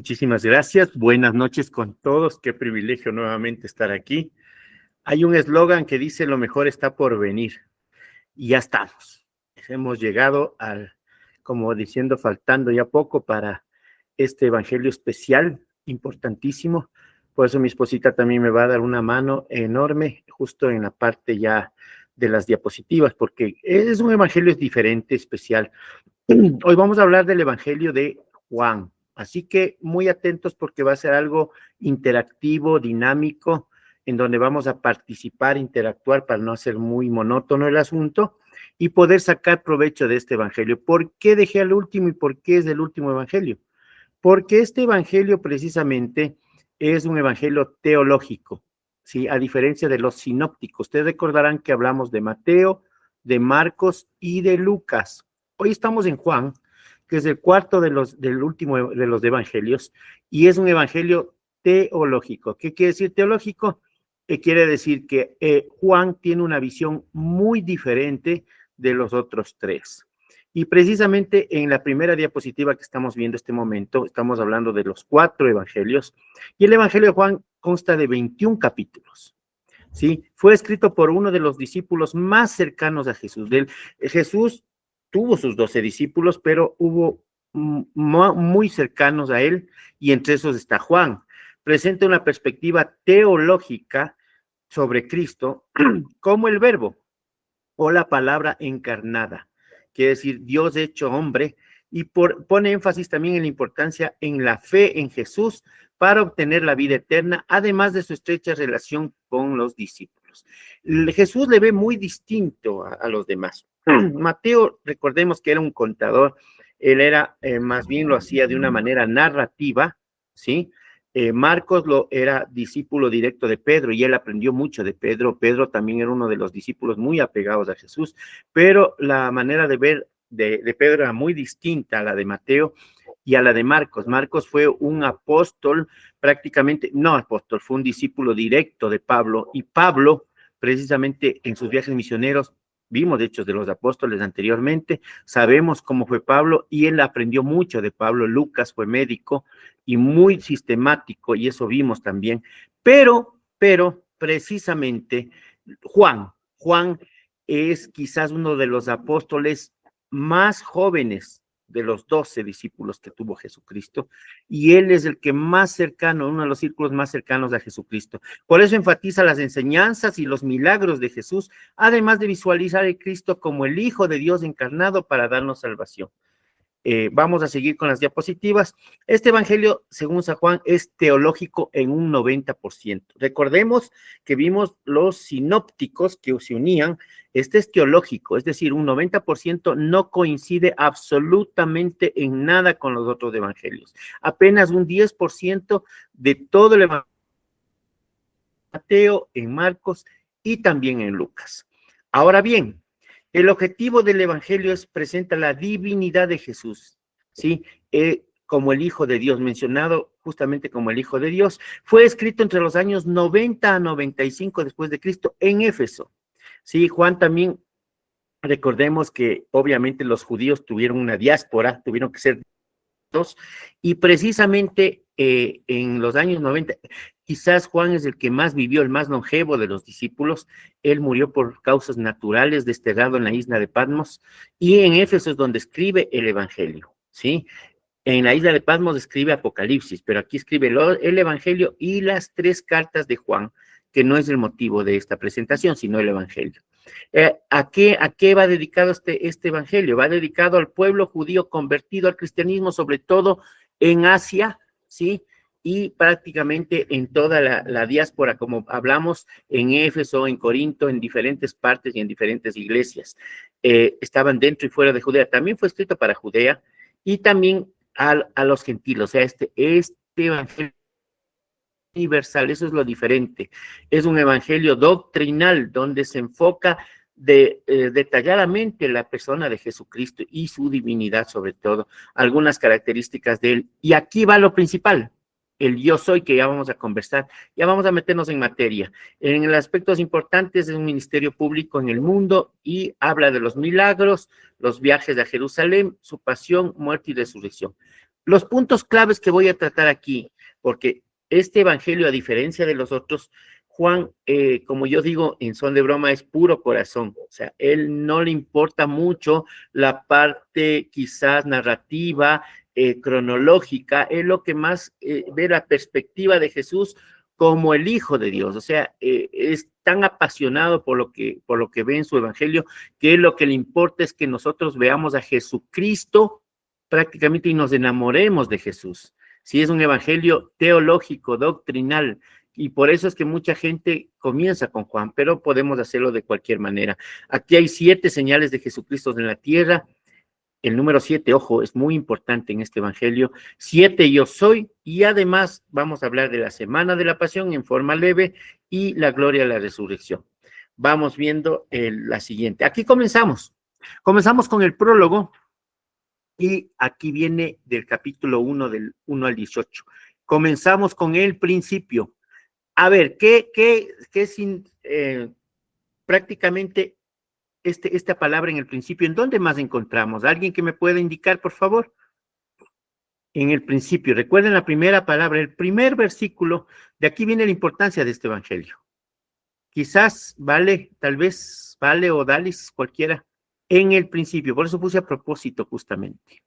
Muchísimas gracias. Buenas noches con todos. Qué privilegio nuevamente estar aquí. Hay un eslogan que dice lo mejor está por venir. Y ya estamos. Hemos llegado al, como diciendo, faltando ya poco para este evangelio especial, importantísimo. Por eso mi esposita también me va a dar una mano enorme justo en la parte ya de las diapositivas, porque es un evangelio diferente, especial. Hoy vamos a hablar del evangelio de Juan. Así que muy atentos porque va a ser algo interactivo, dinámico, en donde vamos a participar, interactuar para no hacer muy monótono el asunto y poder sacar provecho de este evangelio. ¿Por qué dejé al último y por qué es el último evangelio? Porque este evangelio precisamente es un evangelio teológico, ¿sí? A diferencia de los sinópticos. Ustedes recordarán que hablamos de Mateo, de Marcos y de Lucas. Hoy estamos en Juan, que es el cuarto del último de los evangelios, y es un evangelio teológico. ¿Qué quiere decir teológico? Quiere decir que Juan tiene una visión muy diferente de los otros tres. Y precisamente en la primera diapositiva que estamos viendo este momento, estamos hablando de los 4 evangelios, y el evangelio de Juan consta de 21 capítulos. ¿Sí? Fue escrito por uno de los discípulos más cercanos a Jesús. Jesús tuvo sus 12 discípulos, pero hubo muy cercanos a él, y entre esos está Juan. Presenta una perspectiva teológica sobre Cristo como el verbo o la palabra encarnada, quiere decir Dios hecho hombre, y pone énfasis también en la importancia en la fe en Jesús para obtener la vida eterna, además de su estrecha relación con los discípulos. Jesús le ve muy distinto a los demás. Mateo, recordemos que era un contador, él era, más bien lo hacía de una manera narrativa, ¿sí? Marcos era discípulo directo de Pedro y él aprendió mucho de Pedro. Pedro también era uno de los discípulos muy apegados a Jesús, pero la manera de ver de Pedro era muy distinta a la de Mateo y a la de Marcos. Marcos fue un apóstol prácticamente, no apóstol, fue un discípulo directo de Pablo, y Pablo precisamente en sus viajes misioneros, vimos Hechos de los Apóstoles anteriormente, sabemos cómo fue Pablo y él aprendió mucho de Pablo. Lucas fue médico y muy sistemático, y eso vimos también, pero precisamente Juan es quizás uno de los apóstoles más jóvenes de los 12 discípulos que tuvo Jesucristo, y él es el que más cercano, uno de los círculos más cercanos a Jesucristo. Por eso enfatiza las enseñanzas y los milagros de Jesús, además de visualizar a Cristo como el Hijo de Dios encarnado para darnos salvación. Vamos a seguir con las diapositivas. Este evangelio, según San Juan, es teológico en un 90%. Recordemos que vimos los sinópticos que se unían. Este es teológico, es decir, un 90% no coincide absolutamente en nada con los otros evangelios. Apenas un 10% de todo el evangelio en Mateo, en Marcos y también en Lucas. Ahora bien, el objetivo del evangelio es presentar la divinidad de Jesús, ¿sí? Como el Hijo de Dios, mencionado justamente como el Hijo de Dios. Fue escrito entre los años 90 a 95 después de Cristo en Éfeso, ¿sí? Juan también, recordemos que obviamente los judíos tuvieron una diáspora, tuvieron que ser dos, y precisamente en los años 90, quizás Juan es el que más vivió, el más longevo de los discípulos. Él murió por causas naturales, desterrado en la isla de Patmos, y en Éfeso es donde escribe el Evangelio, ¿sí? En la isla de Patmos escribe Apocalipsis, pero aquí escribe el Evangelio y las 3 cartas de Juan, que no es el motivo de esta presentación, sino el Evangelio. ¿A qué va dedicado este evangelio? Va dedicado al pueblo judío convertido al cristianismo, sobre todo en Asia, ¿sí? Y prácticamente en toda la diáspora, como hablamos, en Éfeso, en Corinto, en diferentes partes y en diferentes iglesias. Estaban dentro y fuera de Judea. También fue escrito para Judea y también a los gentiles. O sea, este evangelio universal, eso es lo diferente. Es un evangelio doctrinal donde se enfoca detalladamente la persona de Jesucristo y su divinidad, sobre todo, algunas características de él. Y aquí va lo principal, el yo soy, que ya vamos a conversar, ya vamos a meternos en materia. En los aspectos importantes es un ministerio público en el mundo y habla de los milagros, los viajes a Jerusalén, su pasión, muerte y resurrección. Los puntos claves que voy a tratar aquí, porque este evangelio, a diferencia de los otros, Juan, como yo digo en son de broma, es puro corazón. O sea, él no le importa mucho la parte quizás narrativa, cronológica. Él lo que más ve la perspectiva de Jesús como el Hijo de Dios. O sea, es tan apasionado por lo que ve en su evangelio, que lo que le importa es que nosotros veamos a Jesucristo prácticamente y nos enamoremos de Jesús. Si es un evangelio teológico, doctrinal, y por eso es que mucha gente comienza con Juan, pero podemos hacerlo de cualquier manera. Aquí hay 7 señales de Jesucristo en la tierra. El número 7, ojo, es muy importante en este evangelio. 7 yo soy, y además vamos a hablar de la semana de la pasión en forma leve y la gloria de la resurrección. Vamos viendo la siguiente. Aquí comenzamos. Comenzamos con el prólogo. Y aquí viene del capítulo 1, del 1 al 18. Comenzamos con el principio. A ver, prácticamente esta palabra en el principio, ¿en dónde más encontramos? ¿Alguien que me pueda indicar, por favor? En el principio, recuerden la primera palabra, el primer versículo, de aquí viene la importancia de este evangelio. Quizás vale, tal vez vale o dalis, cualquiera, en el principio, por eso puse a propósito justamente.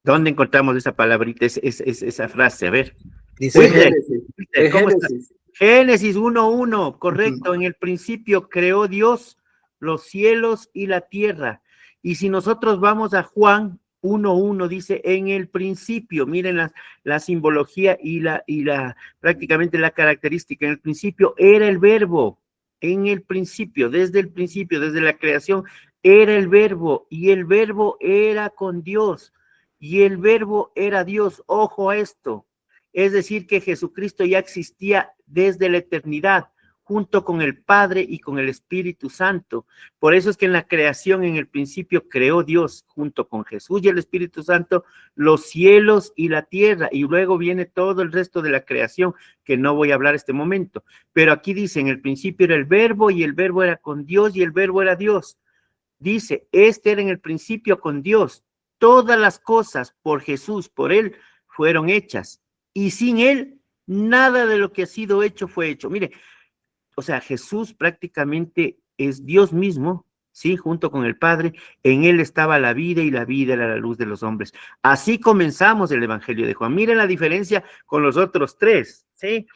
¿Dónde encontramos esa palabrita, esa frase? A ver. Dice Wilder, Génesis. ¿cómo estás? Génesis 1:1, correcto. En el principio creó Dios los cielos y la tierra. Y si nosotros vamos a Juan 1:1, dice en el principio, miren la simbología y prácticamente la característica. En el principio era el verbo. En el principio, desde la creación, era el verbo, y el verbo era con Dios, y el verbo era Dios. Ojo a esto. Es decir, que Jesucristo ya existía desde la eternidad, junto con el Padre y con el Espíritu Santo. Por eso es que en la creación, en el principio, creó Dios, junto con Jesús y el Espíritu Santo, los cielos y la tierra. Y luego viene todo el resto de la creación, que no voy a hablar este momento. Pero aquí dice, en el principio era el verbo, y el verbo era con Dios, y el verbo era Dios. Dice, este era en el principio con Dios. Todas las cosas por Jesús, por Él, fueron hechas. Y sin Él, nada de lo que ha sido hecho fue hecho. Mire, o sea, Jesús prácticamente es Dios mismo, ¿sí? Junto con el Padre. En Él estaba la vida, y la vida era la luz de los hombres. Así comenzamos el Evangelio de Juan. Miren la diferencia con los otros 3, ¿sí?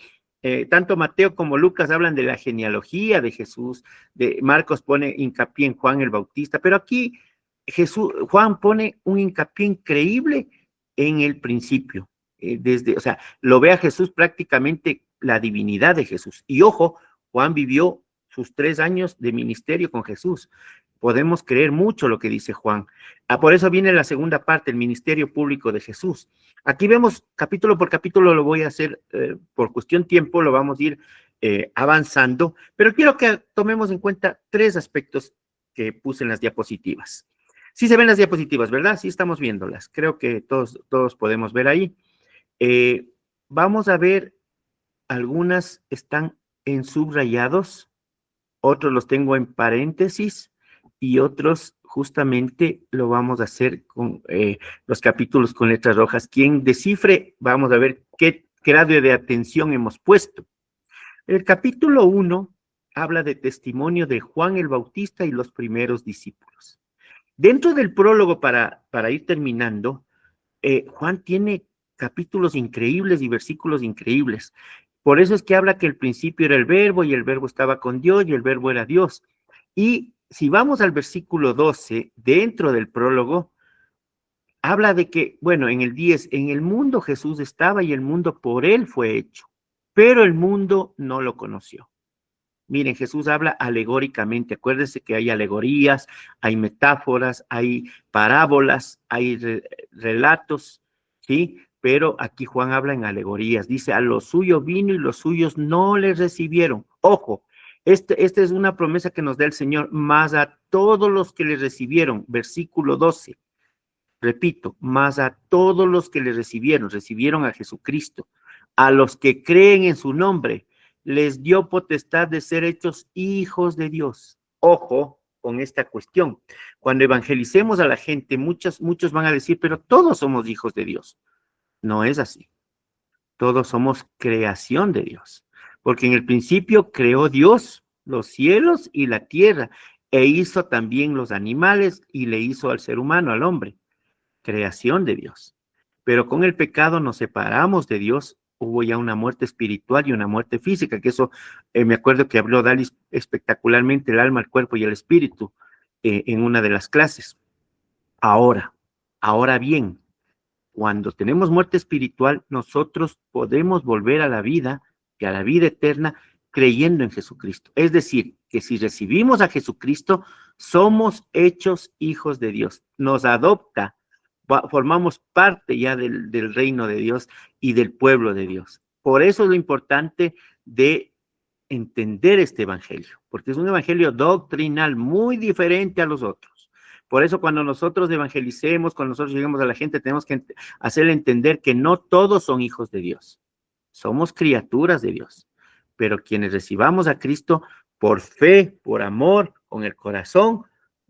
Tanto Mateo como Lucas hablan de la genealogía de Jesús, de Marcos pone hincapié en Juan el Bautista, pero aquí Juan pone un hincapié increíble en el principio, o sea, lo ve a Jesús prácticamente la divinidad de Jesús. Y ojo, Juan vivió sus 3 años de ministerio con Jesús. Podemos creer mucho lo que dice Juan. Por eso viene la segunda parte, el ministerio público de Jesús. Aquí vemos capítulo por capítulo, lo voy a hacer por cuestión tiempo, lo vamos a ir avanzando, pero quiero que tomemos en cuenta 3 aspectos que puse en las diapositivas. Sí se ven las diapositivas, ¿verdad? Sí estamos viéndolas. Creo que todos podemos ver ahí. Vamos a ver, algunas están en subrayados, otros los tengo en paréntesis, y otros justamente lo vamos a hacer con los capítulos con letras rojas. Quien descifre, vamos a ver qué grado de atención hemos puesto. El capítulo 1 habla de testimonio de Juan el Bautista y los primeros discípulos. Dentro del prólogo, para ir terminando, Juan tiene capítulos increíbles y versículos increíbles. Por eso es que habla que el principio era el verbo, y el verbo estaba con Dios, y el verbo era Dios. Y si vamos al versículo 12, dentro del prólogo, habla de que, bueno, en el 10, en el mundo Jesús estaba, y el mundo por él fue hecho, pero el mundo no lo conoció. Miren, Jesús habla alegóricamente. Acuérdense que hay alegorías, hay metáforas, hay parábolas, hay relatos, ¿sí? Pero aquí Juan habla en alegorías. Dice, a lo suyo vino y los suyos no le recibieron. Ojo, esta es una promesa que nos da el Señor, más a todos los que le recibieron. Versículo 12. Repito, más a todos los que le recibieron a Jesucristo, a los que creen en su nombre, les dio potestad de ser hechos hijos de Dios. Ojo, con esta cuestión. Cuando evangelicemos a la gente, muchos van a decir, pero todos somos hijos de Dios. No es así. Todos somos creación de Dios, porque en el principio creó Dios los cielos y la tierra, e hizo también los animales y le hizo al ser humano, al hombre, creación de Dios. Pero con el pecado nos separamos de Dios, hubo ya una muerte espiritual y una muerte física, que eso me acuerdo que habló Dalis espectacularmente, el alma, el cuerpo y el espíritu, en una de las clases. Ahora bien, cuando tenemos muerte espiritual, nosotros podemos volver a la vida y a la vida eterna creyendo en Jesucristo. Es decir, que si recibimos a Jesucristo, somos hechos hijos de Dios. Nos adopta, formamos parte ya del reino de Dios y del pueblo de Dios. Por eso es lo importante de entender este evangelio, porque es un evangelio doctrinal muy diferente a los otros. Por eso cuando nosotros evangelicemos, cuando nosotros lleguemos a la gente, tenemos que hacerle entender que no todos son hijos de Dios. Somos criaturas de Dios. Pero quienes recibamos a Cristo por fe, por amor, con el corazón,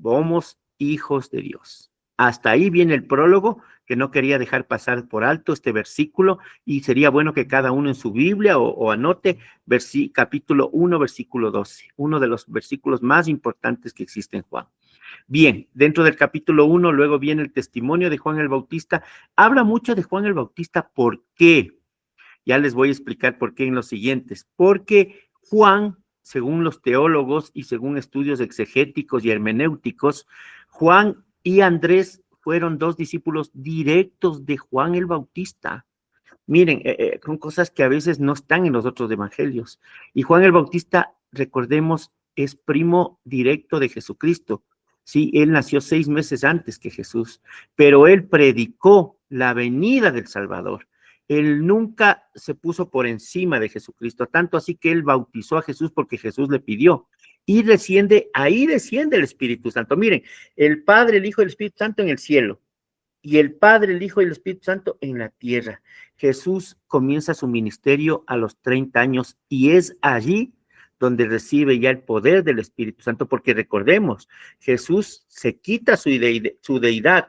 somos hijos de Dios. Hasta ahí viene el prólogo, que no quería dejar pasar por alto este versículo, y sería bueno que cada uno en su Biblia o anote capítulo 1, versículo 12, uno de los versículos más importantes que existe en Juan. Bien, dentro del capítulo 1, luego viene el testimonio de Juan el Bautista. Habla mucho de Juan el Bautista. ¿Por qué? Ya les voy a explicar por qué en los siguientes. Porque Juan, según los teólogos y según estudios exegéticos y hermenéuticos, Juan y Andrés fueron dos discípulos directos de Juan el Bautista. Miren, son cosas que a veces no están en los otros evangelios. Y Juan el Bautista, recordemos, es primo directo de Jesucristo. Sí, él nació 6 meses antes que Jesús, pero él predicó la venida del Salvador. Él nunca se puso por encima de Jesucristo, tanto así que él bautizó a Jesús porque Jesús le pidió. Y ahí desciende el Espíritu Santo. Miren, el Padre, el Hijo y el Espíritu Santo en el cielo, y el Padre, el Hijo y el Espíritu Santo en la tierra. Jesús comienza su ministerio a los 30 años y es allí donde recibe ya el poder del Espíritu Santo, porque recordemos, Jesús se quita su deidad,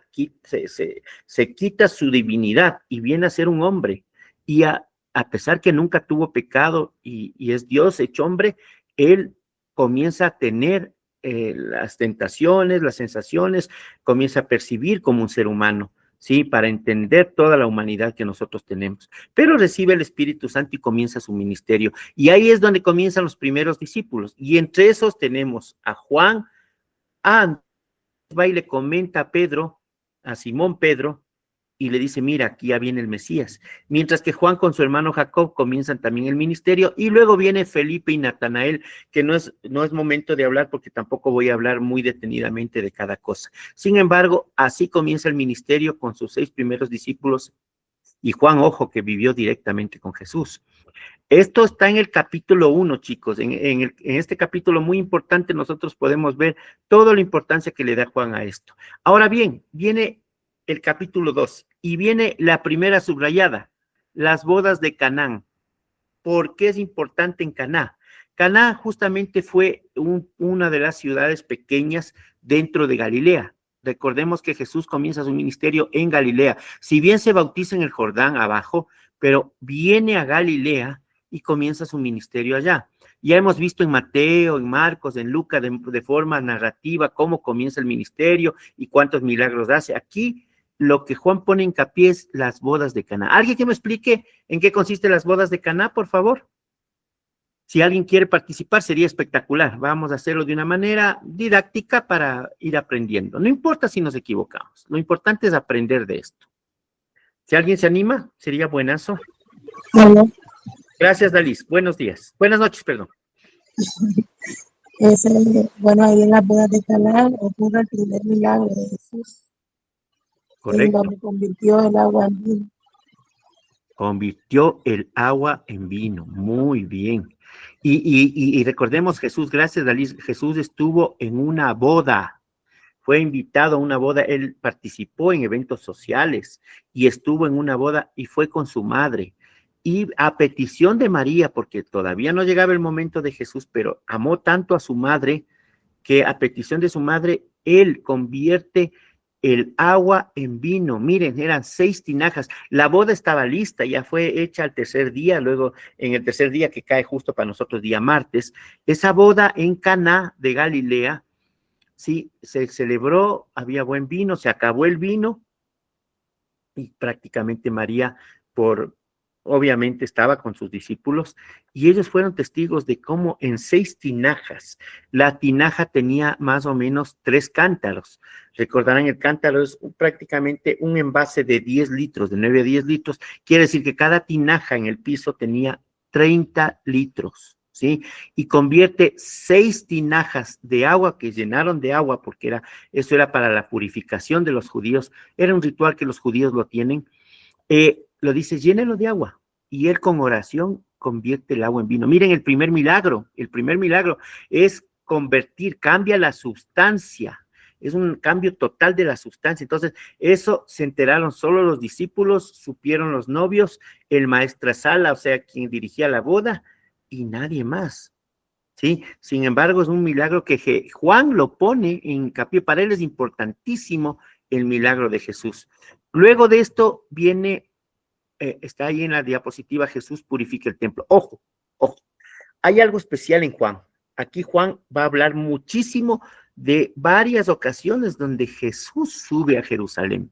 se quita su divinidad y viene a ser un hombre. Y a pesar que nunca tuvo pecado y es Dios hecho hombre, él comienza a tener las tentaciones, las sensaciones, comienza a percibir como un ser humano, ¿sí? Para entender toda la humanidad que nosotros tenemos. Pero recibe el Espíritu Santo y comienza su ministerio. Y ahí es donde comienzan los primeros discípulos. Y entre esos tenemos a Juan, a Andrés, y le comenta a Pedro, a Simón Pedro, y le dice, mira, aquí ya viene el Mesías. Mientras que Juan con su hermano Jacob comienzan también el ministerio, y luego viene Felipe y Natanael, que no es momento de hablar porque tampoco voy a hablar muy detenidamente de cada cosa. Sin embargo, así comienza el ministerio con sus 6 primeros discípulos, y Juan, ojo, que vivió directamente con Jesús. Esto está en el capítulo 1, chicos. En este capítulo muy importante nosotros podemos ver toda la importancia que le da Juan a esto. Ahora bien, viene el capítulo 2 y viene la primera subrayada, las bodas de Canaán. ¿Por qué es importante en Caná? Caná justamente fue una de las ciudades pequeñas dentro de Galilea. Recordemos que Jesús comienza su ministerio en Galilea. Si bien se bautiza en el Jordán abajo, pero viene a Galilea y comienza su ministerio allá. Ya hemos visto en Mateo, en Marcos, en Lucas, de forma narrativa, cómo comienza el ministerio y cuántos milagros hace. Aquí lo que Juan pone hincapié es las bodas de Caná. ¿Alguien que me explique en qué consisten las bodas de Caná, por favor? Si alguien quiere participar, sería espectacular. Vamos a hacerlo de una manera didáctica para ir aprendiendo. No importa si nos equivocamos. Lo importante es aprender de esto. Si alguien se anima, sería buenazo. Hola. Gracias, Dalis. Buenos días. Buenas noches, perdón. Bueno, ahí en las bodas de Caná ocurre el primer milagro de Jesús. Correcto. Donde convirtió el agua en vino. Convirtió el agua en vino. Muy bien. Y recordemos, Jesús, gracias, Dalis, Jesús estuvo en una boda. Fue invitado a una boda. Él participó en eventos sociales y estuvo en una boda y fue con su madre. Y a petición de María, porque todavía no llegaba el momento de Jesús, pero amó tanto a su madre que a petición de su madre, él convierte el agua en vino. Miren, eran 6 tinajas. La boda estaba lista, ya fue hecha al tercer día, luego en el tercer día que cae justo para nosotros día martes. Esa boda en Caná de Galilea, sí, se celebró, había buen vino, se acabó el vino y prácticamente María, obviamente estaba con sus discípulos y ellos fueron testigos de cómo en 6 tinajas, la tinaja tenía más o menos 3 cántaros. Recordarán, el cántaro es prácticamente un envase de 10 litros, de 9 a 10 litros. Quiere decir que cada tinaja en el piso tenía 30 litros. ¿Sí? Y convierte 6 tinajas de agua que llenaron de agua, porque eso era para la purificación de los judíos, era un ritual que los judíos lo tienen, lo dice, llénelo de agua, y él con oración convierte el agua en vino. Miren el primer milagro es convertir, cambia la sustancia, es un cambio total de la sustancia. Entonces, eso se enteraron solo los discípulos, supieron los novios, el maestrasala, o sea, quien dirigía la boda, y nadie más, ¿sí? Sin embargo, es un milagro que Juan lo pone en hincapié. Para él es importantísimo el milagro de Jesús. Luego de esto viene, está ahí en la diapositiva, Jesús purifica el templo. Ojo, ojo, hay algo especial en Juan. Aquí Juan va a hablar muchísimo de varias ocasiones donde Jesús sube a Jerusalén.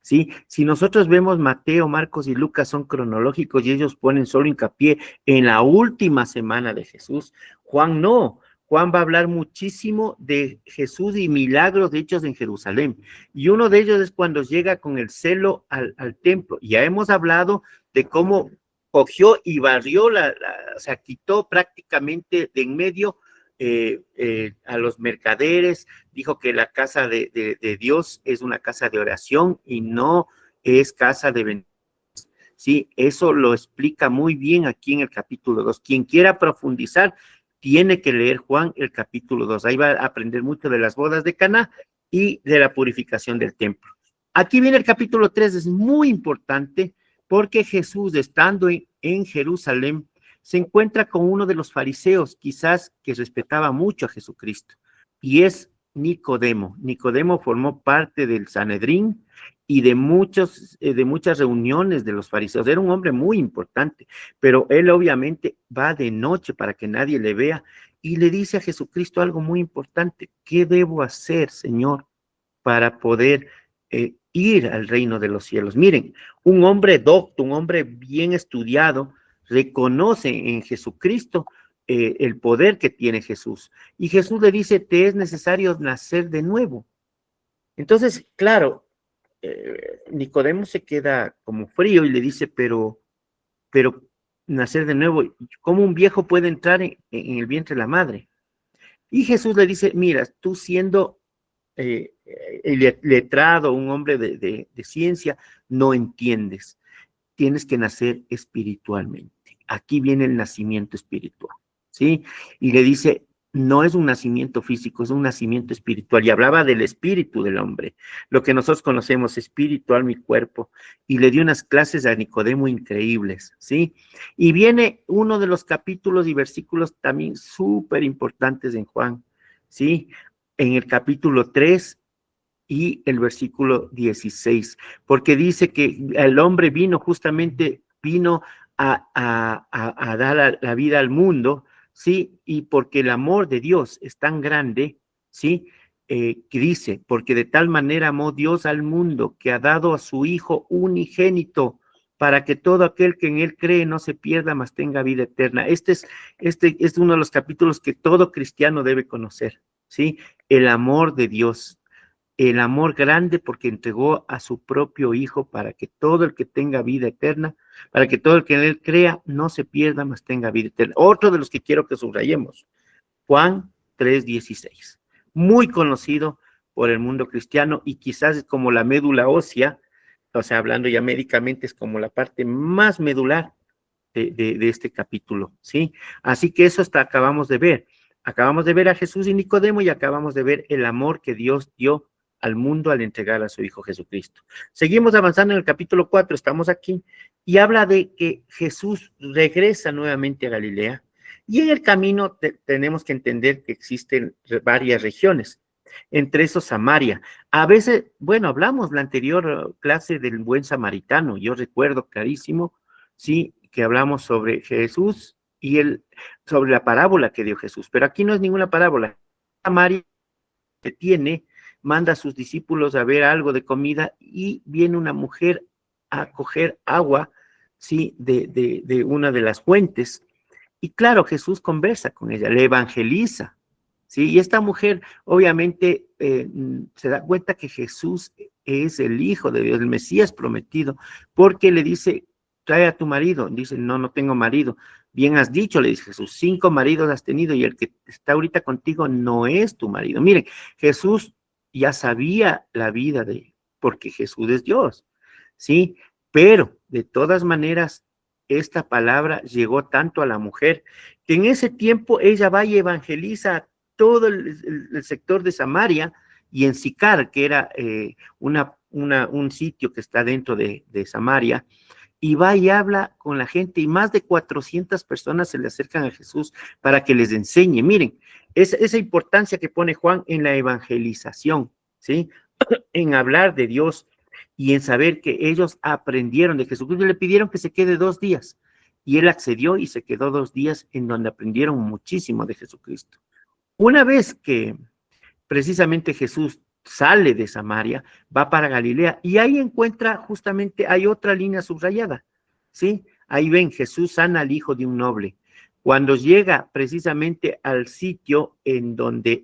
¿Sí? Si nosotros vemos Mateo, Marcos y Lucas son cronológicos y ellos ponen solo hincapié en la última semana de Jesús, Juan no. Juan va a hablar muchísimo de Jesús y milagros hechos en Jerusalén. Y uno de ellos es cuando llega con el celo al templo. Ya hemos hablado de cómo cogió y barrió, o sea, quitó prácticamente de en medio a los mercaderes, dijo que la casa de Dios es una casa de oración y no es casa de bendición. Sí, eso lo explica muy bien aquí en el capítulo 2. Quien quiera profundizar, tiene que leer Juan el capítulo 2. Ahí va a aprender mucho de las bodas de Caná y de la purificación del templo. Aquí viene el capítulo 3, es muy importante porque Jesús, estando en Jerusalén, se encuentra con uno de los fariseos, quizás que respetaba mucho a Jesucristo, y es Nicodemo. Nicodemo formó parte del Sanedrín y de muchas reuniones de los fariseos. Era un hombre muy importante, pero él obviamente va de noche para que nadie le vea y le dice a Jesucristo algo muy importante: ¿qué debo hacer, Señor, para poder ir al reino de los cielos? Miren, un hombre docto, un hombre bien estudiado, reconoce en Jesucristo el poder que tiene Jesús. Y Jesús le dice, te es necesario nacer de nuevo. Entonces, claro, Nicodemo se queda como frío y le dice, pero nacer de nuevo, ¿cómo un viejo puede entrar en el vientre de la madre? Y Jesús le dice, mira, tú siendo letrado, un hombre de ciencia, no entiendes. Tienes que nacer espiritualmente. Aquí viene el nacimiento espiritual, ¿sí? Y le dice, no es un nacimiento físico, es un nacimiento espiritual. Y hablaba del espíritu del hombre, lo que nosotros conocemos, espiritual, mi cuerpo. Y le dio unas clases a Nicodemo increíbles, ¿sí? Y viene uno de los capítulos y versículos también súper importantes en Juan, ¿sí? En el capítulo 3 y el versículo 16, porque dice que el hombre vino a dar la vida al mundo, ¿sí? Y porque el amor de Dios es tan grande, ¿sí? Que dice, porque de tal manera amó Dios al mundo que ha dado a su Hijo unigénito, para que todo aquel que en él cree no se pierda, mas tenga vida eterna. Este es uno de los capítulos que todo cristiano debe conocer, ¿sí? El amor de Dios. El amor grande porque entregó a su propio Hijo para que todo el que tenga vida eterna, para que todo el que en él crea no se pierda, mas tenga vida eterna. Otro de los que quiero que subrayemos, Juan 3:16, muy conocido por el mundo cristiano y quizás es como la médula ósea, o sea, hablando ya médicamente, es como la parte más medular de este capítulo, ¿sí? Así que eso hasta acabamos de ver. Acabamos de ver a Jesús y Nicodemo y acabamos de ver el amor que Dios dio al mundo al entregar a su Hijo Jesucristo. Seguimos avanzando en el capítulo 4, estamos aquí, y habla de que Jesús regresa nuevamente a Galilea, Y en el camino tenemos que entender que existen varias regiones, entre esos Samaria. A veces, bueno, hablamos la anterior clase del buen samaritano, yo recuerdo clarísimo, sí, que hablamos sobre Jesús y sobre la parábola que dio Jesús, pero aquí no es ninguna parábola. Samaria que tiene, manda a sus discípulos a ver algo de comida y viene una mujer a coger agua, sí, de una de las fuentes. Y claro, Jesús conversa con ella, le evangeliza, ¿sí? Y esta mujer obviamente se da cuenta que Jesús es el Hijo de Dios, el Mesías prometido, porque le dice, trae a tu marido. Dice, no, no tengo marido. Bien has dicho, le dice Jesús, 5 maridos has tenido y el que está ahorita contigo no es tu marido. Miren, Jesús ya sabía la vida porque Jesús es Dios, ¿sí? Pero de todas maneras, esta palabra llegó tanto a la mujer que en ese tiempo ella va y evangeliza a todo el sector de Samaria y en Sicar, que era un sitio que está dentro de Samaria, y va y habla con la gente y más de 400 personas se le acercan a Jesús para que les enseñe. Miren, esa importancia que pone Juan en la evangelización, ¿sí? En hablar de Dios y en saber que ellos aprendieron de Jesucristo. Le pidieron que se quede 2 días y él accedió y se quedó 2 días en donde aprendieron muchísimo de Jesucristo. Una vez que precisamente Jesús sale de Samaria, va para Galilea y ahí encuentra justamente, hay otra línea subrayada, ¿sí? Ahí ven, Jesús sana al hijo de un noble. Cuando llega precisamente al sitio en donde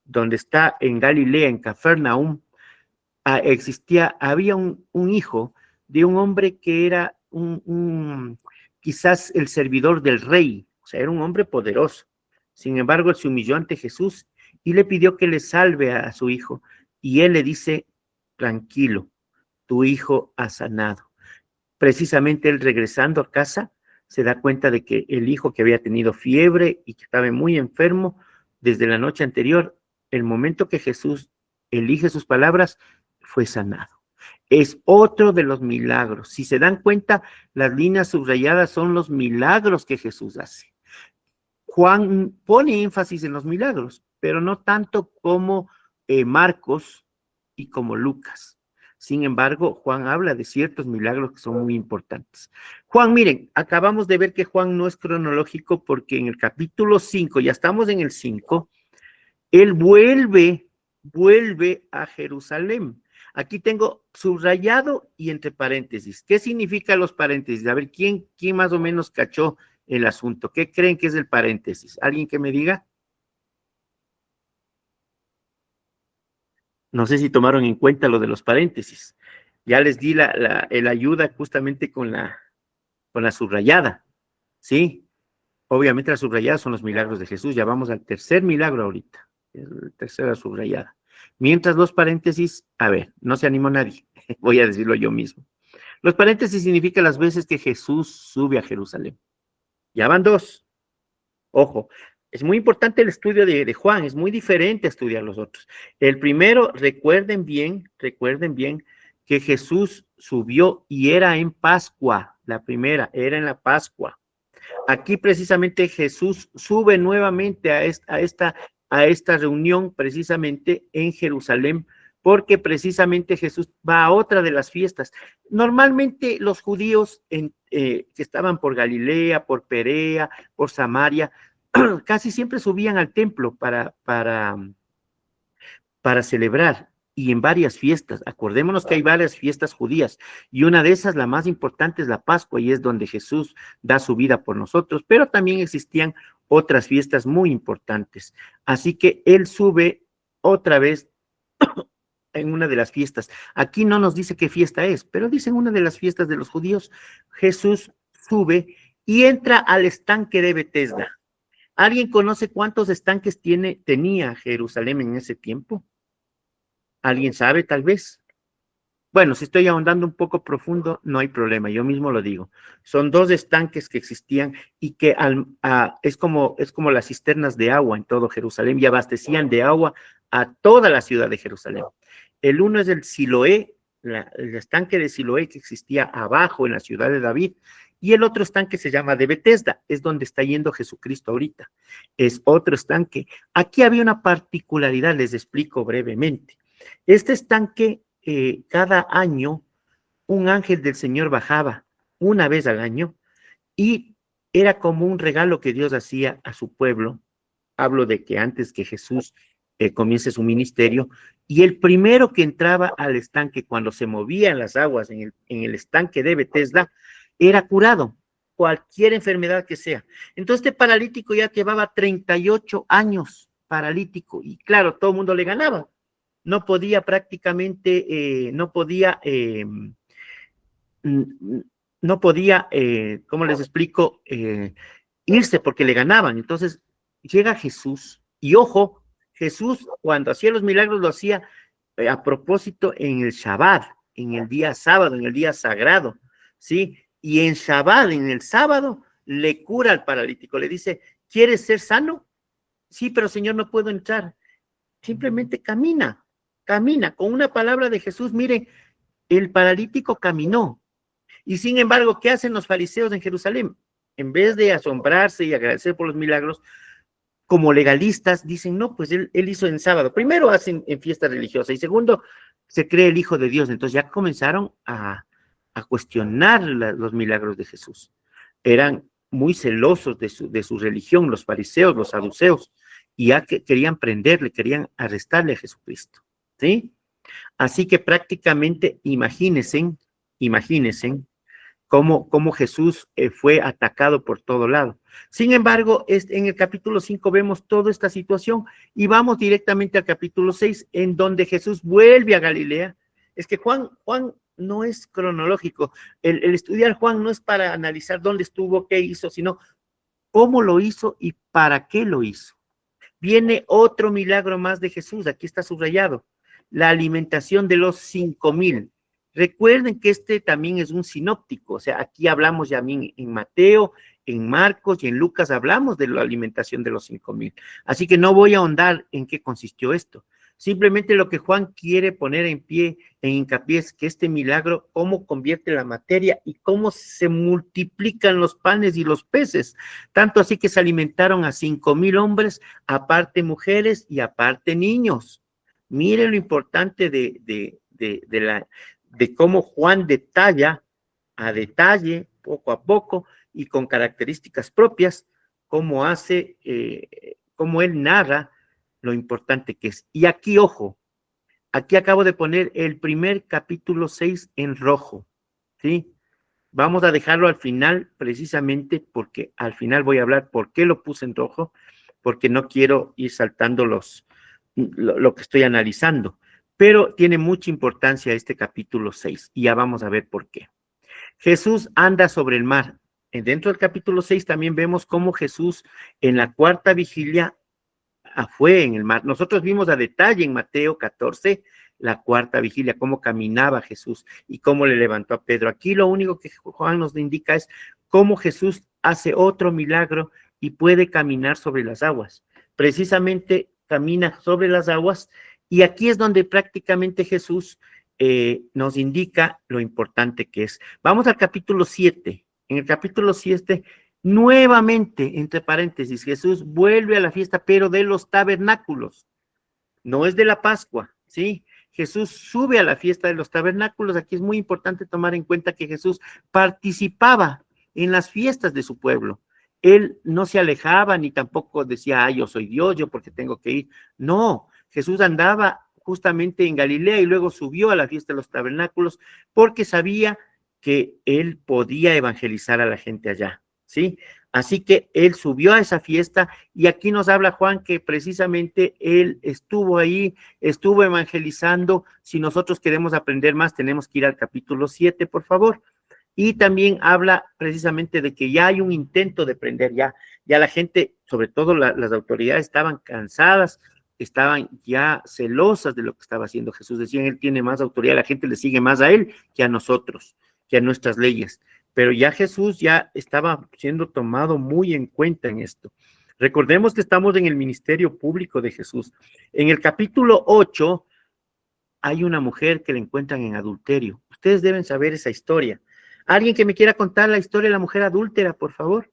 donde está en Galilea, en Cafarnaúm, había un hijo de un hombre que era quizás el servidor del rey, o sea, era un hombre poderoso. Sin embargo, él se humilló ante Jesús y le pidió que le salve a su hijo. Y él le dice, tranquilo, tu hijo ha sanado. Precisamente él regresando a casa, se da cuenta de que el hijo que había tenido fiebre y que estaba muy enfermo desde la noche anterior, el momento que Jesús elige sus palabras, fue sanado. Es otro de los milagros. Si se dan cuenta, las líneas subrayadas son los milagros que Jesús hace. Juan pone énfasis en los milagros, pero no tanto como Marcos y como Lucas. Sin embargo, Juan habla de ciertos milagros que son muy importantes. Juan, miren, acabamos de ver que Juan no es cronológico porque en el capítulo 5, ya estamos en el 5, él vuelve a Jerusalén. Aquí tengo subrayado y entre paréntesis. ¿Qué significan los paréntesis? A ver, ¿quién más o menos cachó el asunto? ¿Qué creen que es el paréntesis? ¿Alguien que me diga? No sé si tomaron en cuenta lo de los paréntesis. Ya les di el ayuda justamente con la subrayada, ¿sí? Obviamente las subrayadas son los milagros de Jesús. Ya vamos al tercer milagro ahorita. La tercera subrayada. Mientras los paréntesis, a ver, no se animó nadie. Voy a decirlo yo mismo. Los paréntesis significan las veces que Jesús sube a Jerusalén. Ya van 2. Ojo, es muy importante el estudio de Juan, es muy diferente a estudiar los otros. El primero, recuerden bien que Jesús subió y era en Pascua, la primera, era en la Pascua. Aquí precisamente Jesús sube nuevamente a esta reunión precisamente en Jerusalén, porque precisamente Jesús va a otra de las fiestas. Normalmente los judíos que estaban por Galilea, por Perea, por Samaria, casi siempre subían al templo para celebrar y en varias fiestas. Acordémonos que hay varias fiestas judías y una de esas, la más importante, es la Pascua y es donde Jesús da su vida por nosotros, pero también existían otras fiestas muy importantes. Así que él sube otra vez en una de las fiestas. Aquí no nos dice qué fiesta es, pero dice en una de las fiestas de los judíos, Jesús sube y entra al estanque de Betesda. ¿Alguien conoce cuántos estanques tenía Jerusalén en ese tiempo? ¿Alguien sabe, tal vez? Bueno, si estoy ahondando un poco profundo, no hay problema, yo mismo lo digo. Son 2 estanques que existían y que es como las cisternas de agua en todo Jerusalén y abastecían de agua a toda la ciudad de Jerusalén. El uno es el Siloé el estanque de Siloé que existía abajo en la ciudad de David, y el otro estanque se llama de Betesda, es donde está yendo Jesucristo ahorita. Es otro estanque. Aquí había una particularidad, les explico brevemente. Este estanque, cada año, un ángel del Señor bajaba una vez al año y era como un regalo que Dios hacía a su pueblo. Hablo de que antes que Jesús comience su ministerio, y el primero que entraba al estanque cuando se movían las aguas en el estanque de Betesda, era curado, cualquier enfermedad que sea. Entonces este paralítico ya llevaba 38 años paralítico, y claro, todo el mundo le ganaba. No podía prácticamente, no podía, ¿cómo les explico? Irse porque le ganaban. Entonces llega Jesús, y ojo, Jesús cuando hacía los milagros lo hacía a propósito en el Shabbat, en el día sábado, en el día sagrado, ¿sí? Y en Shabbat, en el sábado, le cura al paralítico, le dice, ¿quieres ser sano? Sí, pero Señor, no puedo entrar. Simplemente camina, camina, con una palabra de Jesús, mire, el paralítico caminó. Y sin embargo, ¿qué hacen los fariseos en Jerusalén? En vez de asombrarse y agradecer por los milagros, como legalistas, dicen, no, pues él hizo en sábado. Primero hacen en fiesta religiosa y segundo, se cree el Hijo de Dios. Entonces ya comenzaron a cuestionar los milagros de Jesús. Eran muy celosos de su religión, los fariseos, los saduceos, y ya que querían prenderle, querían arrestarle a Jesucristo, ¿sí? Así que prácticamente imagínense cómo Jesús fue atacado por todo lado. Sin embargo, en el capítulo 5 vemos toda esta situación y vamos directamente al capítulo 6, en donde Jesús vuelve a Galilea. Es que Juan no es cronológico. El estudiar Juan no es para analizar dónde estuvo, qué hizo, sino cómo lo hizo y para qué lo hizo. Viene otro milagro más de Jesús, aquí está subrayado, la alimentación de los 5,000. Recuerden que este también es un sinóptico, o sea, aquí hablamos ya en Mateo, en Marcos y en Lucas hablamos de la alimentación de los 5,000. Así que no voy a ahondar en qué consistió esto. Simplemente lo que Juan quiere poner en pie, en hincapié, es que este milagro, cómo convierte la materia y cómo se multiplican los panes y los peces. Tanto así que se alimentaron a 5,000 hombres, aparte mujeres y aparte niños. Miren lo importante de cómo Juan detalla a detalle, poco a poco, y con características propias, cómo él narra lo importante que es. Y aquí, ojo, aquí acabo de poner el primer capítulo 6 en rojo, ¿sí? Vamos a dejarlo al final, precisamente porque al final voy a hablar por qué lo puse en rojo, porque no quiero ir saltando lo que estoy analizando. Pero tiene mucha importancia este capítulo 6 y ya vamos a ver por qué. Jesús anda sobre el mar. Dentro del capítulo 6 también vemos cómo Jesús en la cuarta vigilia fue en el mar. Nosotros vimos a detalle en Mateo 14 la cuarta vigilia, cómo caminaba Jesús y cómo le levantó a Pedro. Aquí lo único que Juan nos indica es cómo Jesús hace otro milagro y puede caminar sobre las aguas. Precisamente camina sobre las aguas, y aquí es donde prácticamente Jesús nos indica lo importante que es. Vamos al capítulo 7. En el capítulo 7, nuevamente, entre paréntesis, Jesús vuelve a la fiesta, pero de los tabernáculos. No es de la Pascua, ¿sí? Jesús sube a la fiesta de los tabernáculos. Aquí es muy importante tomar en cuenta que Jesús participaba en las fiestas de su pueblo. Él no se alejaba ni tampoco decía, yo soy Dios, yo porque tengo que ir. No, Jesús andaba justamente en Galilea y luego subió a la fiesta de los tabernáculos porque sabía que él podía evangelizar a la gente allá, ¿sí? Así que él subió a esa fiesta, y aquí nos habla Juan que precisamente él estuvo ahí, estuvo evangelizando. Si nosotros queremos aprender más, tenemos que ir al capítulo 7, por favor. Y también habla precisamente de que ya hay un intento de prender, ya la gente, sobre todo las autoridades, estaban cansadas, estaban ya celosas de lo que estaba haciendo Jesús. Decían, él tiene más autoridad, la gente le sigue más a él que a nosotros, que a nuestras leyes. Pero ya Jesús ya estaba siendo tomado muy en cuenta en esto. Recordemos que estamos en el ministerio público de Jesús. En el capítulo 8 hay una mujer que la encuentran en adulterio. Ustedes deben saber esa historia. ¿Alguien que me quiera contar la historia de la mujer adúltera, por favor?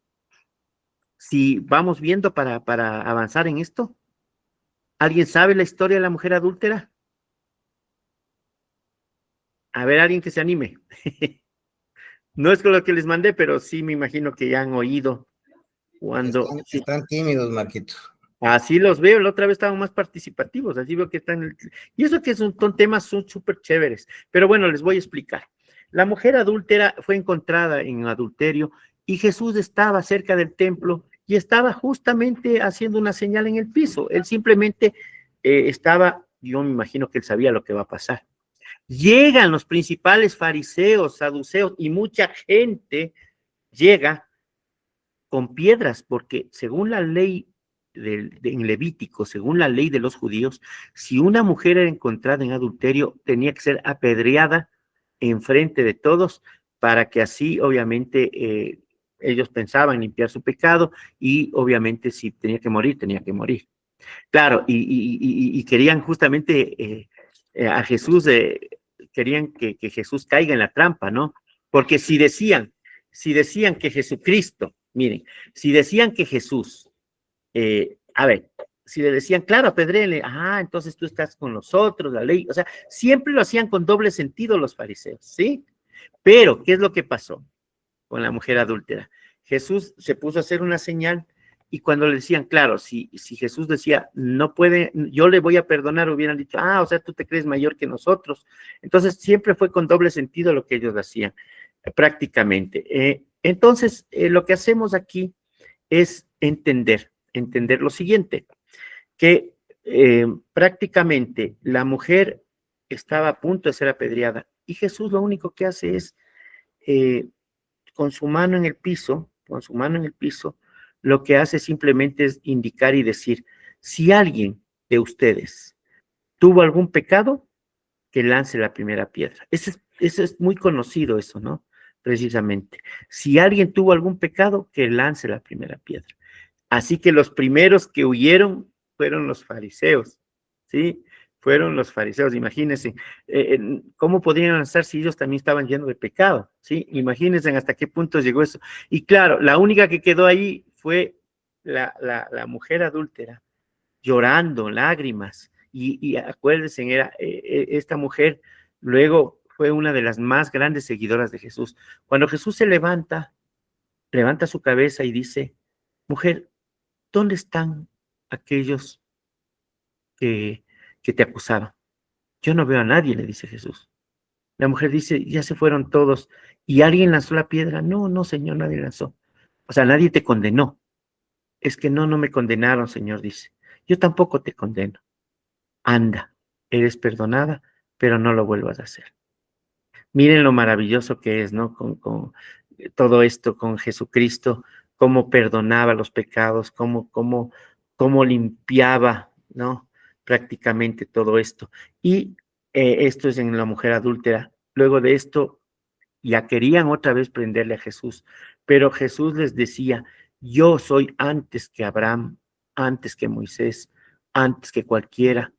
Si vamos viendo para avanzar en esto. ¿Alguien sabe la historia de la mujer adúltera? A ver, alguien que se anime. No es con lo que les mandé, pero sí me imagino que ya han oído cuando... Están tímidos, Marquitos. Así los veo, la otra vez estaban más participativos, así veo que están... Y eso que son temas súper chéveres, pero bueno, les voy a explicar. La mujer adúltera fue encontrada en adulterio y Jesús estaba cerca del templo y estaba justamente haciendo una señal en el piso. Él simplemente estaba, yo me imagino que él sabía lo que va a pasar. Llegan los principales fariseos, saduceos y mucha gente llega con piedras, porque según la ley en Levítico, según la ley de los judíos, si una mujer era encontrada en adulterio, tenía que ser apedreada enfrente de todos para que así, obviamente, ellos pensaban limpiar su pecado y obviamente si tenía que morir, tenía que morir. Claro, y querían justamente a Jesús, querían que Jesús caiga en la trampa, ¿no? Porque si decían que Jesucristo, miren, si decían que Jesús, a ver, si le decían, claro, apedréenle, entonces tú estás con nosotros, la ley, o sea, siempre lo hacían con doble sentido los fariseos, ¿sí? Pero, ¿qué es lo que pasó con la mujer adúltera? Jesús se puso a hacer una señal y cuando le decían, claro, si Jesús decía, no puede, yo le voy a perdonar, hubieran dicho, o sea, tú te crees mayor que nosotros. Entonces, siempre fue con doble sentido lo que ellos hacían, prácticamente. Entonces, lo que hacemos aquí es entender lo siguiente, que prácticamente la mujer estaba a punto de ser apedreada y Jesús lo único que hace es, con su mano en el piso, lo que hace simplemente es indicar y decir, si alguien de ustedes tuvo algún pecado, que lance la primera piedra. Eso es muy conocido eso, ¿no? Precisamente. Si alguien tuvo algún pecado, que lance la primera piedra. Así que los primeros que huyeron fueron los fariseos, ¿sí? Fueron los fariseos, imagínense, ¿cómo podrían lanzar si ellos también estaban llenos de pecado? ¿Sí? Imagínense hasta qué punto llegó eso. Y claro, la única que quedó ahí fue la mujer adúltera, llorando, lágrimas, y acuérdense, esta mujer luego fue una de las más grandes seguidoras de Jesús. Cuando Jesús se levanta su cabeza y dice, mujer, ¿dónde están aquellos que te acusaban? Yo no veo a nadie, le dice Jesús. La mujer dice, ya se fueron todos. ¿Y alguien lanzó la piedra? No, no, Señor, nadie lanzó. O sea, nadie te condenó. Es que no me condenaron, Señor, dice. Yo tampoco te condeno. Anda, eres perdonada, pero no lo vuelvas a hacer. Miren lo maravilloso que es, ¿no? Con todo esto, con Jesucristo, cómo perdonaba los pecados, cómo limpiaba, ¿no? Prácticamente todo esto. Y esto es en la mujer adúltera. Luego de esto, ya querían otra vez prenderle a Jesús, pero Jesús les decía, yo soy antes que Abraham, antes que Moisés, antes que cualquiera.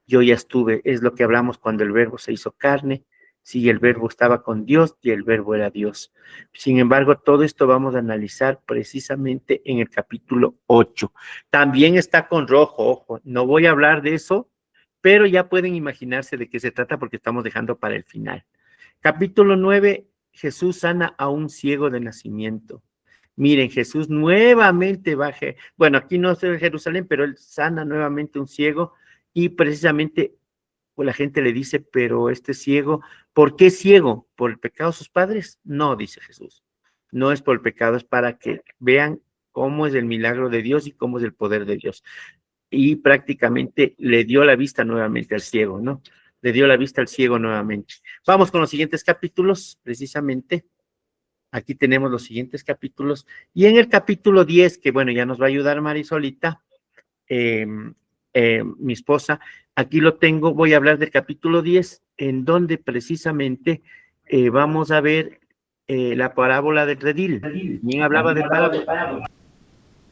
Yo ya estuve, es lo que hablamos cuando el verbo se hizo carne, sí, el verbo estaba con Dios y el verbo era Dios. Sin embargo, todo esto vamos a analizar precisamente en el capítulo 8. También está con rojo, ojo, no voy a hablar de eso, pero ya pueden imaginarse de qué se trata porque estamos dejando para el final. Capítulo 9, Jesús sana a un ciego de nacimiento. Miren, Jesús nuevamente baja, bueno, aquí no es en Jerusalén, pero él sana nuevamente un ciego y precisamente pues, la gente le dice, pero este ciego, ¿por qué ciego? ¿Por el pecado de sus padres? No, dice Jesús, no es por el pecado, es para que vean cómo es el milagro de Dios y cómo es el poder de Dios. Y prácticamente le dio la vista nuevamente al ciego, ¿no? Le dio la vista al ciego nuevamente. Vamos con los siguientes capítulos, precisamente. Aquí tenemos los siguientes capítulos. Y en el capítulo 10, que bueno, ya nos va a ayudar Marisolita, mi esposa, aquí lo tengo, voy a hablar del capítulo 10, en donde precisamente vamos a ver la parábola del redil. También hablaba de parábolas.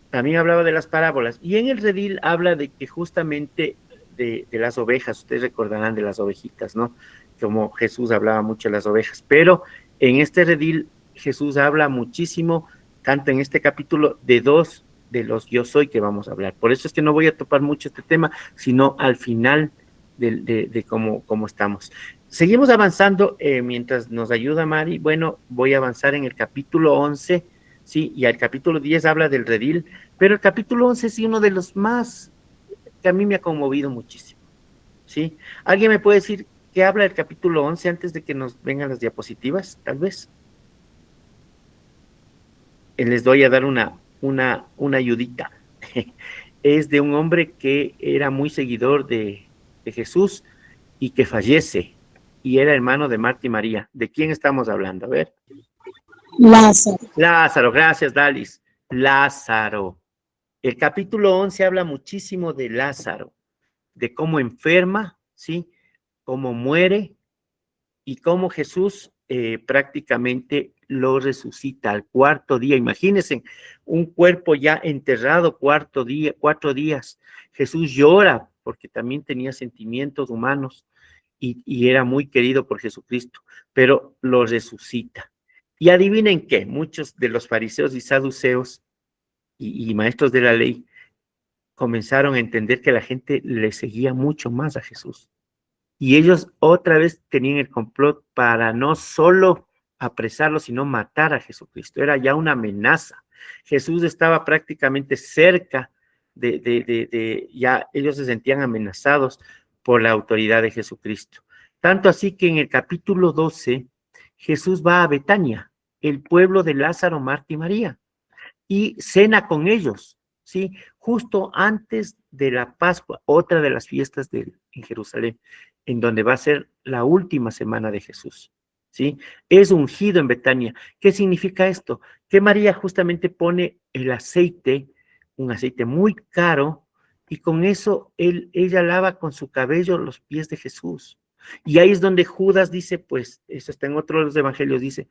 También hablaba de las parábolas. Y en el redil habla de que justamente de las ovejas, ustedes recordarán de las ovejitas, ¿no? Como Jesús hablaba mucho de las ovejas, pero en este redil Jesús habla muchísimo, tanto en este capítulo, de dos de los yo soy que vamos a hablar. Por eso es que no voy a topar mucho este tema, sino al final de cómo estamos. Seguimos avanzando mientras nos ayuda Mari. Bueno, voy a avanzar en el capítulo 11, sí, y el capítulo 10 habla del redil, pero el capítulo 11 es uno de los más que a mí me ha conmovido muchísimo, ¿sí? ¿Alguien me puede decir qué habla el capítulo 11 antes de que nos vengan las diapositivas, tal vez? Les doy a dar una ayudita. Es de un hombre que era muy seguidor de Jesús y que fallece, y era hermano de Marta y María. ¿De quién estamos hablando? A ver. Lázaro. Lázaro, gracias, Dalis. Lázaro. El capítulo 11 habla muchísimo de Lázaro, de cómo enferma, ¿sí? Cómo muere y cómo Jesús prácticamente lo resucita al cuarto día. Imagínense, un cuerpo ya enterrado 4 días. Jesús llora porque también tenía sentimientos humanos y era muy querido por Jesucristo, pero lo resucita. Y adivinen qué, muchos de los fariseos y saduceos y maestros de la ley comenzaron a entender que la gente le seguía mucho más a Jesús. Y ellos otra vez tenían el complot para no solo apresarlo, sino matar a Jesucristo. Era ya una amenaza. Jesús estaba prácticamente cerca ya ellos se sentían amenazados por la autoridad de Jesucristo. Tanto así que en el capítulo 12, Jesús va a Betania, el pueblo de Lázaro, Marta y María, y cena con ellos, ¿sí? Justo antes de la Pascua, otra de las fiestas en Jerusalén, en donde va a ser la última semana de Jesús, ¿sí? Es ungido en Betania. ¿Qué significa esto? Que María justamente pone el aceite, un aceite muy caro, y con eso ella lava con su cabello los pies de Jesús. Y ahí es donde Judas dice, pues, eso está en otro de los evangelios, dice,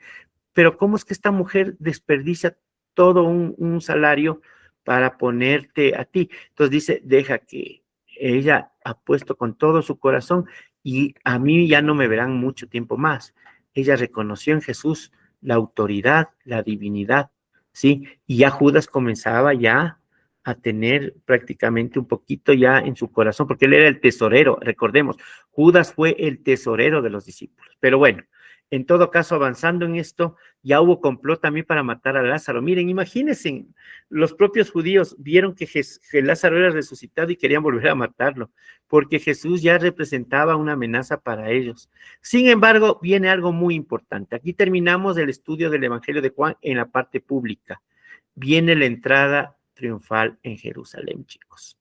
pero ¿cómo es que esta mujer desperdicia todo un salario para ponerte a ti? Entonces dice, deja que ella ha puesto con todo su corazón y a mí ya no me verán mucho tiempo más. Ella reconoció en Jesús la autoridad, la divinidad, ¿sí? Y ya Judas comenzaba ya a tener prácticamente un poquito ya en su corazón, porque él era el tesorero, recordemos, Judas fue el tesorero de los discípulos. Pero bueno, en todo caso, avanzando en esto, ya hubo complot también para matar a Lázaro. Miren, imagínense, los propios judíos vieron que Lázaro era resucitado y querían volver a matarlo, porque Jesús ya representaba una amenaza para ellos. Sin embargo, viene algo muy importante. Aquí terminamos el estudio del Evangelio de Juan en la parte pública. Viene la entrada triunfal en Jerusalén, chicos.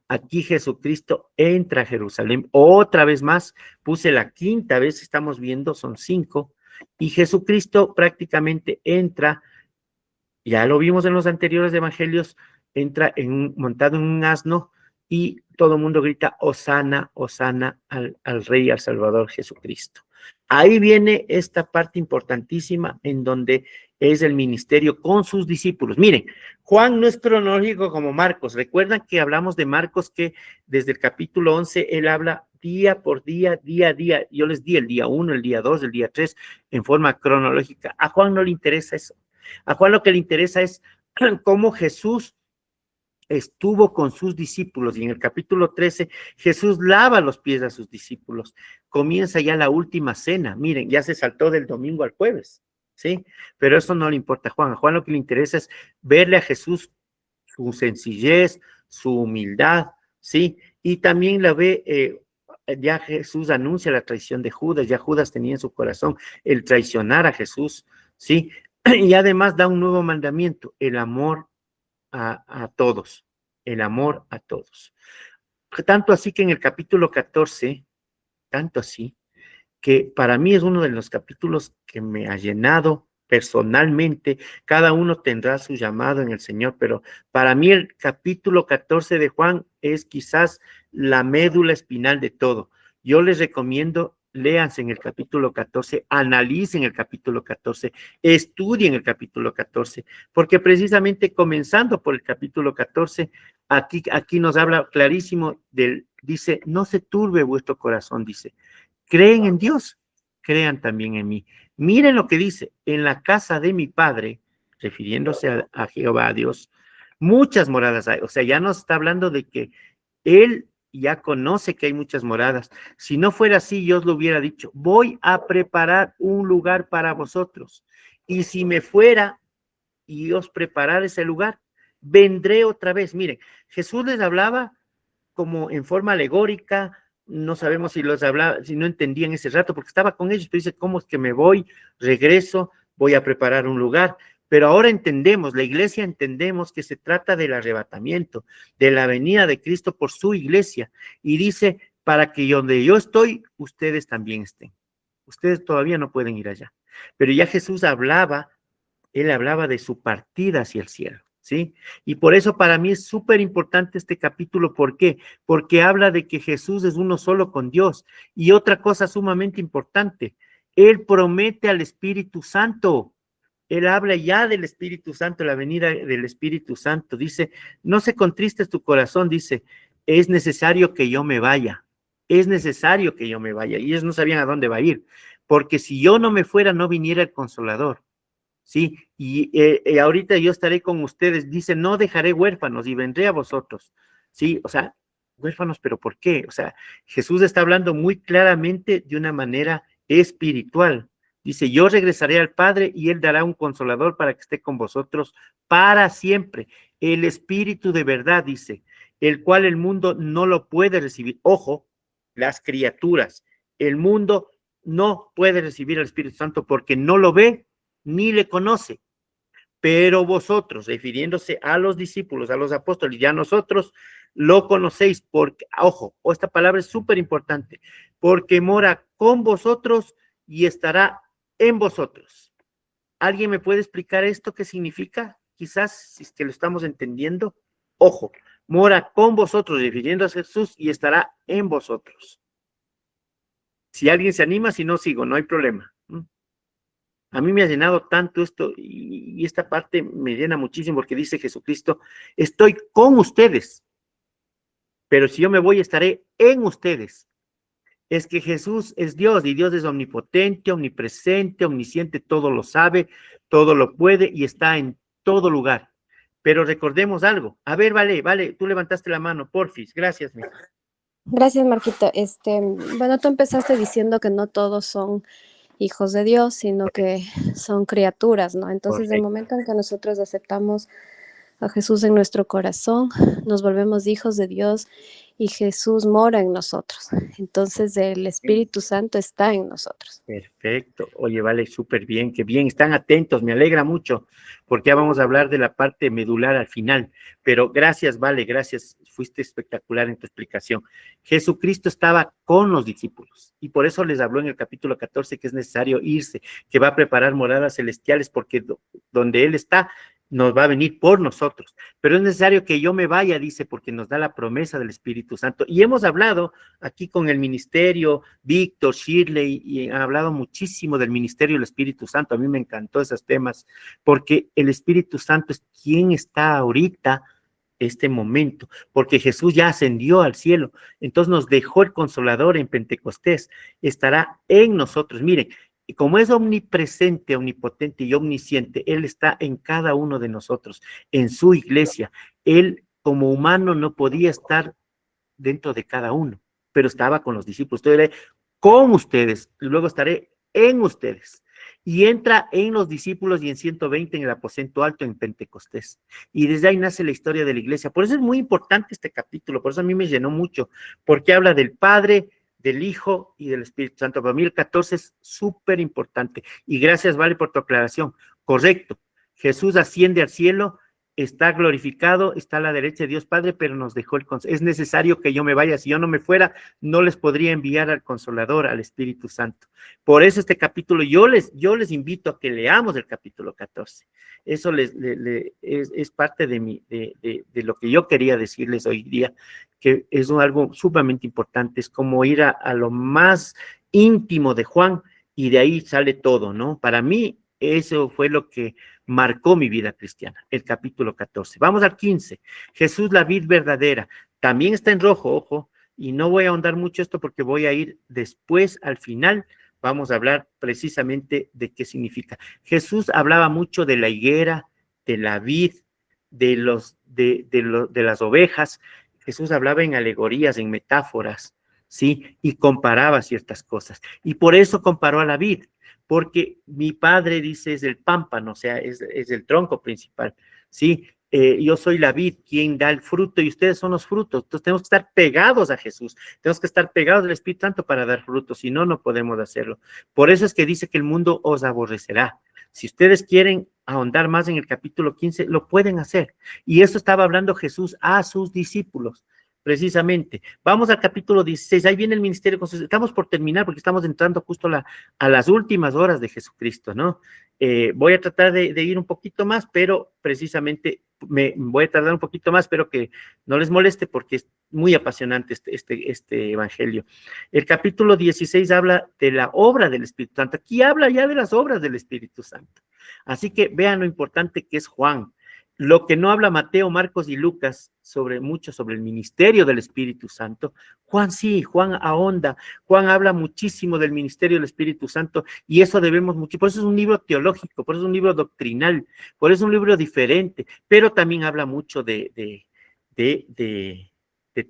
Aquí Jesucristo entra a Jerusalén, otra vez más, puse la quinta vez, estamos viendo, son 5, y Jesucristo prácticamente entra, ya lo vimos en los anteriores evangelios, entra montado en un asno y todo el mundo grita, Hosana, Hosana al Rey, al Salvador Jesucristo. Ahí viene esta parte importantísima en donde es el ministerio con sus discípulos. Miren, Juan no es cronológico como Marcos. Recuerdan que hablamos de Marcos que desde el capítulo 11 él habla día por día, día a día. Yo les di el día 1, el día 2, el día 3 en forma cronológica. A Juan no le interesa eso. A Juan lo que le interesa es cómo Jesús estuvo con sus discípulos, y en el capítulo 13 Jesús lava los pies a sus discípulos. Comienza ya la última cena. Miren, ya se saltó del domingo al jueves, ¿sí? Pero eso no le importa a Juan. A Juan lo que le interesa es verle a Jesús su sencillez, su humildad, ¿sí? Y también la ve, ya Jesús anuncia la traición de Judas, ya Judas tenía en su corazón el traicionar a Jesús, ¿sí? Y además da un nuevo mandamiento, el amor a todos, el amor a todos. Tanto así que en el capítulo 14, tanto así, que para mí es uno de los capítulos que me ha llenado personalmente. Cada uno tendrá su llamado en el Señor, pero para mí el capítulo 14 de Juan es quizás la médula espinal de todo. Yo les recomiendo, léanse en el capítulo 14, analicen el capítulo 14, estudien el capítulo 14, porque precisamente comenzando por el capítulo 14, aquí nos habla clarísimo del dice, no se turbe vuestro corazón, dice, creen en Dios, crean también en mí. Miren lo que dice, en la casa de mi padre, refiriéndose a Jehová, a Dios, muchas moradas hay. O sea, ya nos está hablando de que él ya conoce que hay muchas moradas. Si no fuera así, yo os lo hubiera dicho, voy a preparar un lugar para vosotros. Y si me fuera y os preparar ese lugar, vendré otra vez. Miren, Jesús les hablaba como en forma alegórica, no sabemos si los hablaba, si no entendían ese rato, porque estaba con ellos, pero dice, ¿cómo es que me voy? Regreso, voy a preparar un lugar. Pero ahora entendemos, la iglesia entendemos que se trata del arrebatamiento, de la venida de Cristo por su iglesia. Y dice, para que donde yo estoy, ustedes también estén. Ustedes todavía no pueden ir allá. Pero ya Jesús hablaba, él hablaba de su partida hacia el cielo, ¿sí? Y por eso para mí es súper importante este capítulo. ¿Por qué? Porque habla de que Jesús es uno solo con Dios. Y otra cosa sumamente importante, él promete al Espíritu Santo. Él habla ya del Espíritu Santo, la venida del Espíritu Santo. Dice, no se contristes tu corazón, dice, es necesario que yo me vaya. Es necesario que yo me vaya. Y ellos no sabían a dónde va a ir. Porque si yo no me fuera, no viniera el Consolador. Sí, y ahorita yo estaré con ustedes. Dice, no dejaré huérfanos y vendré a vosotros. Sí, o sea, huérfanos, pero ¿por qué? O sea, Jesús está hablando muy claramente de una manera espiritual. Dice, yo regresaré al Padre y Él dará un consolador para que esté con vosotros para siempre. El Espíritu de verdad, dice, el cual el mundo no lo puede recibir. Ojo, las criaturas, el mundo no puede recibir al Espíritu Santo porque no lo ve ni le conoce. Pero vosotros, refiriéndose a los discípulos, a los apóstoles, ya nosotros lo conocéis porque, ojo, esta palabra es súper importante, porque mora con vosotros y estará en vosotros. ¿Alguien me puede explicar esto qué significa? Quizás, si es que lo estamos entendiendo. Ojo, mora con vosotros, refiriéndose a Jesús, y estará en vosotros. Si alguien se anima, si no, sigo, no hay problema. A mí me ha llenado tanto esto y esta parte me llena muchísimo porque dice Jesucristo, estoy con ustedes, pero si yo me voy estaré en ustedes. Es que Jesús es Dios y Dios es omnipotente, omnipresente, omnisciente, todo lo sabe, todo lo puede y está en todo lugar. Pero recordemos algo. A ver, vale, tú levantaste la mano, porfis, gracias. Mija. Gracias, Marquito. Bueno, tú empezaste diciendo que no todos son hijos de Dios, sino que son criaturas, ¿no? Entonces, el momento en que nosotros aceptamos a Jesús en nuestro corazón, nos volvemos hijos de Dios y Jesús mora en nosotros. Entonces, el Espíritu Santo está en nosotros. Perfecto. Oye, vale, súper bien, qué bien, están atentos, me alegra mucho, porque ya vamos a hablar de la parte medular al final. Pero gracias, vale, gracias, fuiste espectacular en tu explicación. Jesucristo estaba con los discípulos y por eso les habló en el capítulo 14 que es necesario irse, que va a preparar moradas celestiales porque donde Él está, nos va a venir por nosotros, pero es necesario que yo me vaya, dice, porque nos da la promesa del Espíritu Santo. Y hemos hablado aquí con el ministerio, Víctor, Shirley, y han hablado muchísimo del ministerio del Espíritu Santo. A mí me encantó esos temas, porque el Espíritu Santo es quien está ahorita, este momento, porque Jesús ya ascendió al cielo, entonces nos dejó el Consolador en Pentecostés, estará en nosotros. Miren, y como es omnipresente, omnipotente y omnisciente, Él está en cada uno de nosotros, en su iglesia. Él, como humano, no podía estar dentro de cada uno, pero estaba con los discípulos. Estoy con ustedes, y luego estaré en ustedes. Y entra en los discípulos y en 120 en el aposento alto en Pentecostés. Y desde ahí nace la historia de la iglesia. Por eso es muy importante este capítulo, por eso a mí me llenó mucho, porque habla del Padre, del Hijo y del Espíritu Santo. Para mí el 14 es súper importante. Y gracias, Vale, por tu aclaración. Correcto. Jesús asciende al cielo, está glorificado, está a la derecha de Dios Padre, pero nos dejó el Consolador. Es necesario que yo me vaya. Si yo no me fuera, no les podría enviar al Consolador, al Espíritu Santo. Por eso este capítulo, yo les invito a que leamos el capítulo 14. Eso es parte de lo que yo quería decirles hoy día, que es algo sumamente importante. Es como ir a lo más íntimo de Juan y de ahí sale todo, ¿no? Para mí, eso fue lo que marcó mi vida cristiana, el capítulo 14. Vamos al 15. Jesús, la vid verdadera. También está en rojo, ojo, Y no voy a ahondar mucho esto porque voy a ir después, al final, vamos a hablar precisamente de qué significa. Jesús hablaba mucho de la higuera, de la vid, de las ovejas. Jesús hablaba en alegorías, en metáforas, ¿sí? Y comparaba ciertas cosas. Y por eso comparó a la vid, porque mi padre dice es el pámpano, o sea, es el tronco principal, ¿sí? Yo soy la vid, quien da el fruto, y ustedes son los frutos. Entonces tenemos que estar pegados a Jesús, tenemos que estar pegados al Espíritu Santo para dar frutos, si no, no podemos hacerlo. Por eso es que dice que el mundo os aborrecerá. Si ustedes quieren ahondar más en el capítulo 15, lo pueden hacer. Y eso estaba hablando Jesús a sus discípulos, precisamente. Vamos al capítulo 16, ahí viene el ministerio. Estamos por terminar porque estamos entrando justo a las últimas horas de Jesucristo, ¿no? Voy a tratar de ir un poquito más, pero precisamente me voy a tardar un poquito más, pero que no les moleste porque es muy apasionante este evangelio. El capítulo 16 habla de la obra del Espíritu Santo. Aquí habla ya de las obras del Espíritu Santo. Así que vean lo importante que es Juan. Lo que no habla Mateo, Marcos y Lucas mucho sobre el ministerio del Espíritu Santo, Juan sí, Juan ahonda, Juan habla muchísimo del ministerio del Espíritu Santo y eso debemos mucho, por eso es un libro teológico, por eso es un libro doctrinal, por eso es un libro diferente, pero también habla mucho de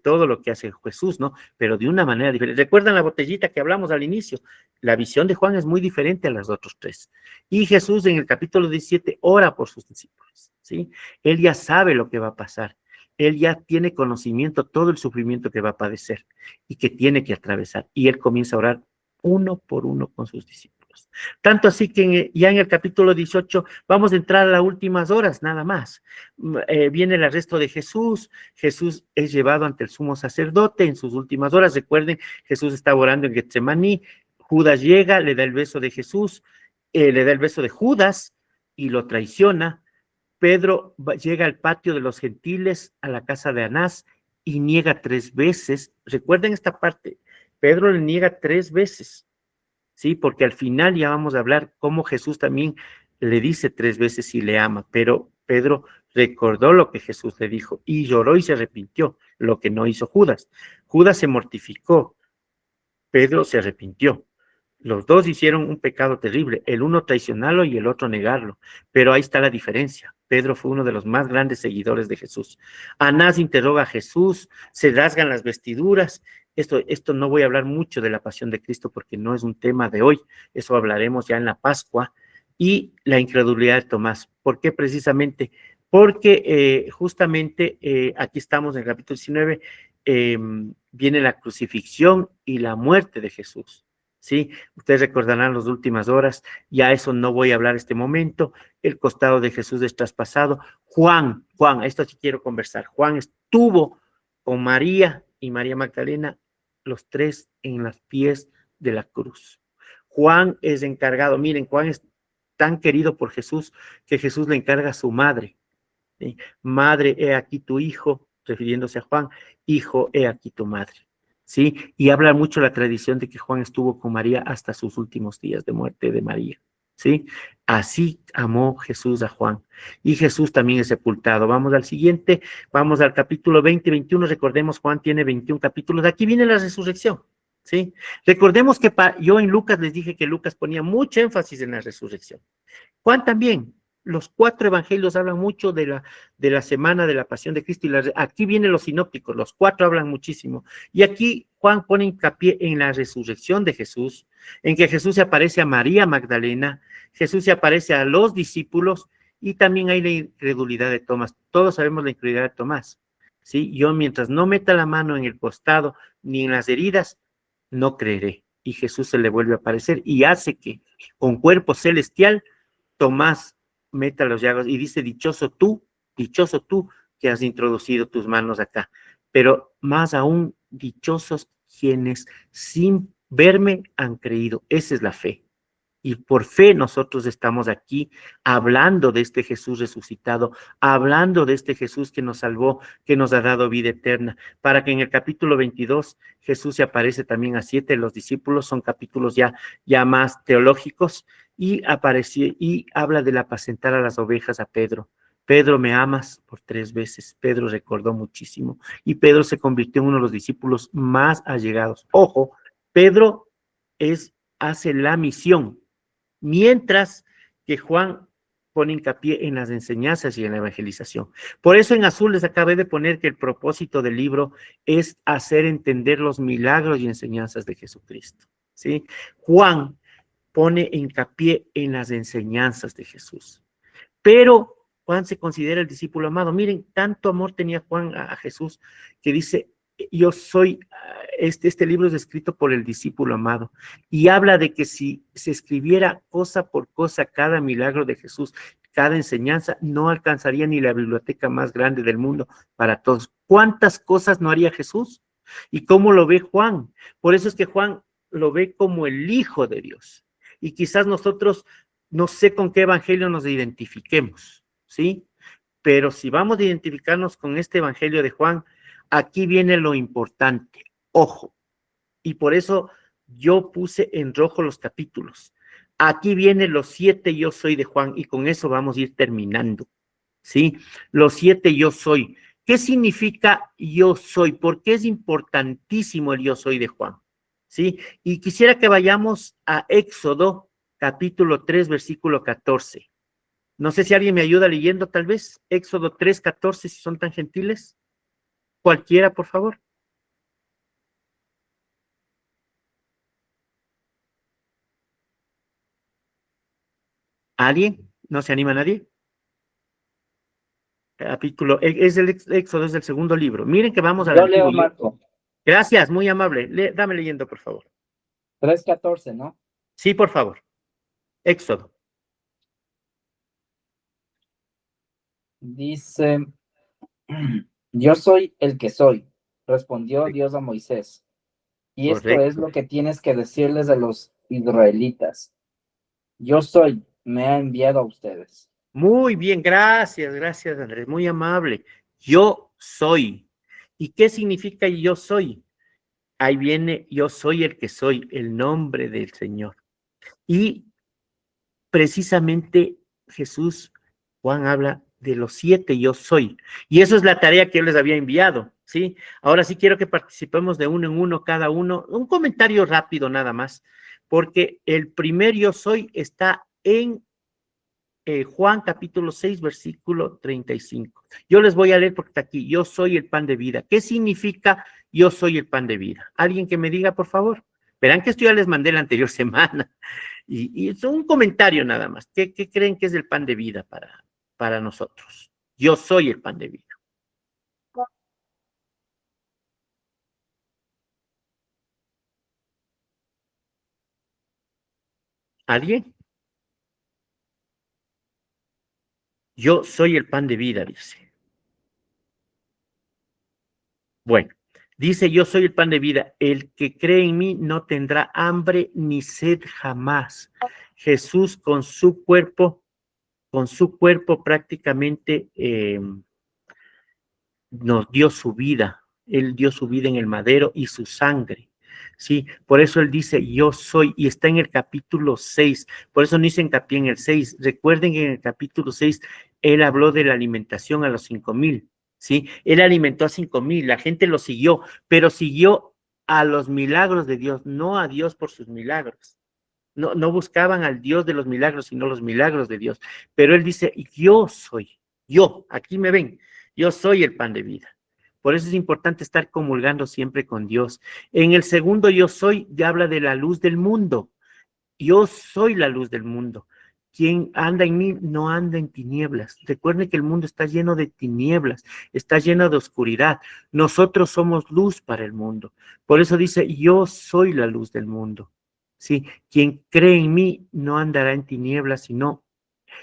todo lo que hace Jesús, ¿no? Pero de una manera diferente. ¿Recuerdan la botellita que hablamos al inicio? La visión de Juan es muy diferente a los otros tres. Y Jesús en el capítulo 17 ora por sus discípulos, ¿sí? Él ya sabe lo que va a pasar. Él ya tiene conocimiento, todo el sufrimiento que va a padecer y que tiene que atravesar. Y él comienza a orar uno por uno con sus discípulos. Tanto así que ya en el capítulo 18 vamos a entrar a las últimas horas, nada más. Viene el arresto de Jesús. Jesús es llevado ante el sumo sacerdote en sus últimas horas. Recuerden, Jesús está orando en Getsemaní. Judas llega, le da el beso de Jesús, le da el beso de Judas y lo traiciona. Pedro llega al patio de los gentiles, a la casa de Anás, y niega 3 veces. Recuerden esta parte, Pedro le niega 3 veces, ¿sí? Porque al final ya vamos a hablar cómo Jesús también le dice 3 veces si le ama, pero Pedro recordó lo que Jesús le dijo y lloró y se arrepintió, lo que no hizo Judas. Judas se mortificó, Pedro se arrepintió. Los dos hicieron un pecado terrible, el uno traicionarlo y el otro negarlo, pero ahí está la diferencia. Pedro fue uno de los más grandes seguidores de Jesús. Anás interroga a Jesús, se rasgan las vestiduras. Esto no voy a hablar mucho de la pasión de Cristo porque no es un tema de hoy, eso hablaremos ya en la Pascua. Y la incredulidad de Tomás. ¿Por qué precisamente? Porque justamente aquí estamos en el capítulo 19, viene la crucifixión y la muerte de Jesús. ¿Sí? Ustedes recordarán las últimas horas, ya eso no voy a hablar este momento, el costado de Jesús es traspasado. Juan, esto sí quiero conversar, Juan estuvo con María y María Magdalena, los 3 en los pies de la cruz. Juan es encargado, miren, Juan es tan querido por Jesús que Jesús le encarga a su madre, ¿sí? Madre, he aquí tu hijo, refiriéndose a Juan, hijo, he aquí tu madre. ¿Sí? Y habla mucho la tradición de que Juan estuvo con María hasta sus últimos días de muerte de María, ¿sí? Así amó Jesús a Juan. Y Jesús también es sepultado. Vamos al siguiente, vamos al capítulo 20, 21. Recordemos, Juan tiene 21 capítulos. Aquí viene la resurrección, ¿sí? Recordemos que yo en Lucas les dije que Lucas ponía mucho énfasis en la resurrección. Juan también. Los 4 evangelios hablan mucho de la semana de la pasión de Cristo, y aquí vienen los sinópticos, los 4 hablan muchísimo, y aquí Juan pone hincapié en la resurrección de Jesús, en que Jesús se aparece a María Magdalena, Jesús se aparece a los discípulos, y también hay la incredulidad de Tomás. Todos sabemos la incredulidad de Tomás, ¿sí? Yo mientras no meta la mano en el costado ni en las heridas, no creeré, y Jesús se le vuelve a aparecer, y hace que con cuerpo celestial, Tomás meta los llagas y dice, dichoso tú que has introducido tus manos acá, pero más aún, dichosos quienes sin verme han creído. Esa es la fe. Y por fe nosotros estamos aquí hablando de este Jesús resucitado, hablando de este Jesús que nos salvó, que nos ha dado vida eterna, para que en el capítulo 22 Jesús se aparece también a 7 de los discípulos, son capítulos ya más teológicos, y aparece y habla del apacentar a las ovejas a Pedro. Pedro, ¿me amas? Por 3 veces. Pedro recordó muchísimo. Y Pedro se convirtió en uno de los discípulos más allegados. Ojo, Pedro hace la misión, mientras que Juan pone hincapié en las enseñanzas y en la evangelización. Por eso en azul les acabé de poner que el propósito del libro es hacer entender los milagros y enseñanzas de Jesucristo, ¿sí? Juan pone hincapié en las enseñanzas de Jesús. Pero Juan se considera el discípulo amado. Miren, tanto amor tenía Juan a Jesús que dice, yo soy, este libro es escrito por el discípulo amado, y habla de que si se escribiera cosa por cosa cada milagro de Jesús, cada enseñanza, no alcanzaría ni la biblioteca más grande del mundo para todos. ¿Cuántas cosas no haría Jesús? ¿Y cómo lo ve Juan? Por eso es que Juan lo ve como el Hijo de Dios. Y quizás nosotros, no sé con qué evangelio nos identifiquemos, ¿sí? Pero si vamos a identificarnos con este evangelio de Juan, aquí viene lo importante, ojo, y por eso yo puse en rojo los capítulos. Aquí vienen los 7 yo soy de Juan, y con eso vamos a ir terminando, ¿sí? Los 7 yo soy. ¿Qué significa yo soy? ¿Por qué es importantísimo el yo soy de Juan? ¿Sí? Y quisiera que vayamos a Éxodo, capítulo 3, versículo 14. No sé si alguien me ayuda leyendo, tal vez. Éxodo 3, 14, si son tan gentiles. Cualquiera, por favor. ¿Alguien? ¿No se anima nadie? Capítulo, es el Éxodo, es del segundo libro. Miren que vamos al Yo antiguo leo, libro. Marco. Gracias, muy amable. Dame leyendo, por favor. 3:14, ¿no? Sí, por favor. Éxodo. Dice, yo soy el que soy, respondió Dios a Moisés. Y esto Correcto. es lo que tienes que decirles a los israelitas. Yo soy, me ha enviado a ustedes. Muy bien, gracias, Andrés, muy amable. Yo soy. ¿Y qué significa yo soy? Ahí viene, yo soy el que soy, el nombre del Señor. Y precisamente Jesús, Juan habla de los 7 yo soy. Y eso es la tarea que yo les había enviado, ¿sí? Ahora sí quiero que participemos de uno en uno, cada uno. Un comentario rápido nada más, porque el primer yo soy está en Juan capítulo 6, versículo 35. Yo les voy a leer porque está aquí, yo soy el pan de vida. ¿Qué significa yo soy el pan de vida? ¿Alguien que me diga, por favor? Verán que esto ya les mandé la anterior semana. Y es un comentario nada más. ¿Qué creen que es el pan de vida para nosotros? Yo soy el pan de vida. ¿Alguien? Yo soy el pan de vida, dice. Bueno, dice, yo soy el pan de vida. El que cree en mí no tendrá hambre ni sed jamás. Jesús con su cuerpo prácticamente nos dio su vida. Él dio su vida en el madero y su sangre. Sí, por eso él dice, yo soy, y está en el capítulo 6, por eso no hice hincapié en el 6. Recuerden que en el capítulo 6, él habló de la alimentación a los 5,000, ¿sí? Él alimentó a 5,000, la gente lo siguió, pero siguió a los milagros de Dios, no a Dios por sus milagros. No buscaban al Dios de los milagros, sino los milagros de Dios. Pero él dice, yo soy, yo, aquí me ven, yo soy el pan de vida. Por eso es importante estar comulgando siempre con Dios. En el segundo yo soy, ya habla de la luz del mundo. Yo soy la luz del mundo. Quien anda en mí no anda en tinieblas. Recuerden que el mundo está lleno de tinieblas, está lleno de oscuridad. Nosotros somos luz para el mundo. Por eso dice, yo soy la luz del mundo. ¿Sí? Quien cree en mí no andará en tinieblas, sino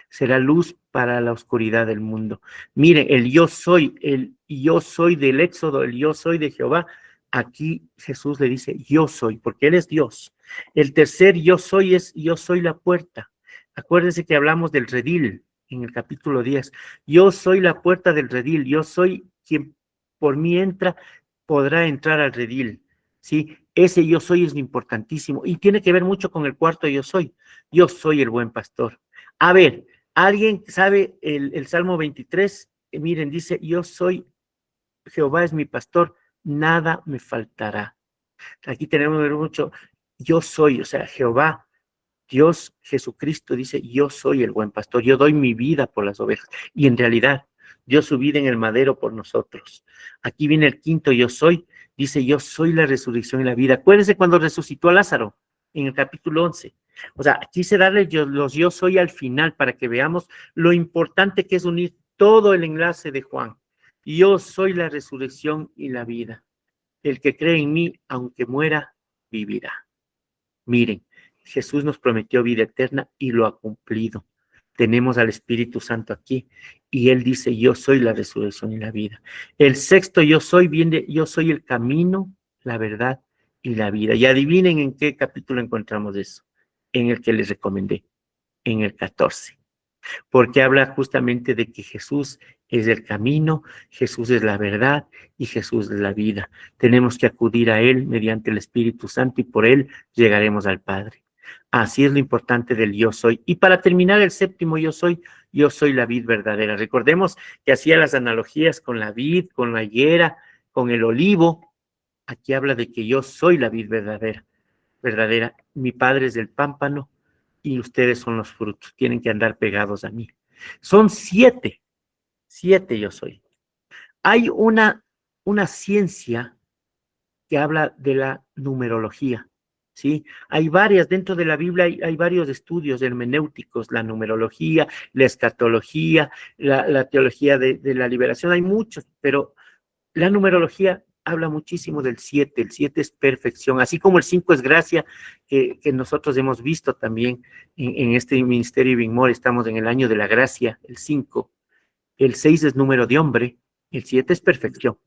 será luz para la oscuridad del mundo. Miren, el yo soy del Éxodo, el yo soy de Jehová. Aquí Jesús le dice, yo soy, porque Él es Dios. El tercer yo soy es, yo soy la puerta. Acuérdense que hablamos del redil en el capítulo 10. Yo soy la puerta del redil, yo soy quien por mí entra, podrá entrar al redil. ¿Sí? Ese yo soy es importantísimo y tiene que ver mucho con el cuarto yo soy. Yo soy el buen pastor. A ver, ¿Alguien sabe el Salmo 23? Miren, dice, yo soy, Jehová es mi pastor, nada me faltará. Aquí tenemos mucho, yo soy, o sea, Jehová, Dios, Jesucristo dice, yo soy el buen pastor, yo doy mi vida por las ovejas. Y en realidad, dio su vida en el madero por nosotros. Aquí viene el quinto, yo soy, dice, yo soy la resurrección y la vida. Acuérdense cuando resucitó a Lázaro, en el capítulo 11. O sea, quise darle los yo soy al final para que veamos lo importante que es unir todo el enlace de Juan. Yo soy la resurrección y la vida. El que cree en mí, aunque muera, vivirá. Miren, Jesús nos prometió vida eterna y lo ha cumplido. Tenemos al Espíritu Santo aquí y Él dice, yo soy la resurrección y la vida. El sexto yo soy viene, yo soy el camino, la verdad y la vida. Y adivinen en qué capítulo encontramos eso, en el que les recomendé, en el 14. Porque habla justamente de que Jesús es el camino, Jesús es la verdad y Jesús es la vida. Tenemos que acudir a Él mediante el Espíritu Santo y por Él llegaremos al Padre. Así es lo importante del yo soy. Y para terminar el séptimo yo soy la vid verdadera. Recordemos que hacía las analogías con la vid, con la higuera, con el olivo. Aquí habla de que yo soy la vid verdadera. Mi Padre es el pámpano y ustedes son los frutos. Tienen que andar pegados a mí. Son 7 yo soy. Hay una ciencia que habla de la numerología, ¿sí? Hay varias, dentro de la Biblia hay varios estudios hermenéuticos, la numerología, la escatología, la teología de la liberación, hay muchos, pero la numerología habla muchísimo del 7, el 7 es perfección, así como el 5 es gracia, que nosotros hemos visto también en este ministerio Ibinmor, estamos en el año de la gracia, el 5, el 6 es número de hombre, el 7 es perfección.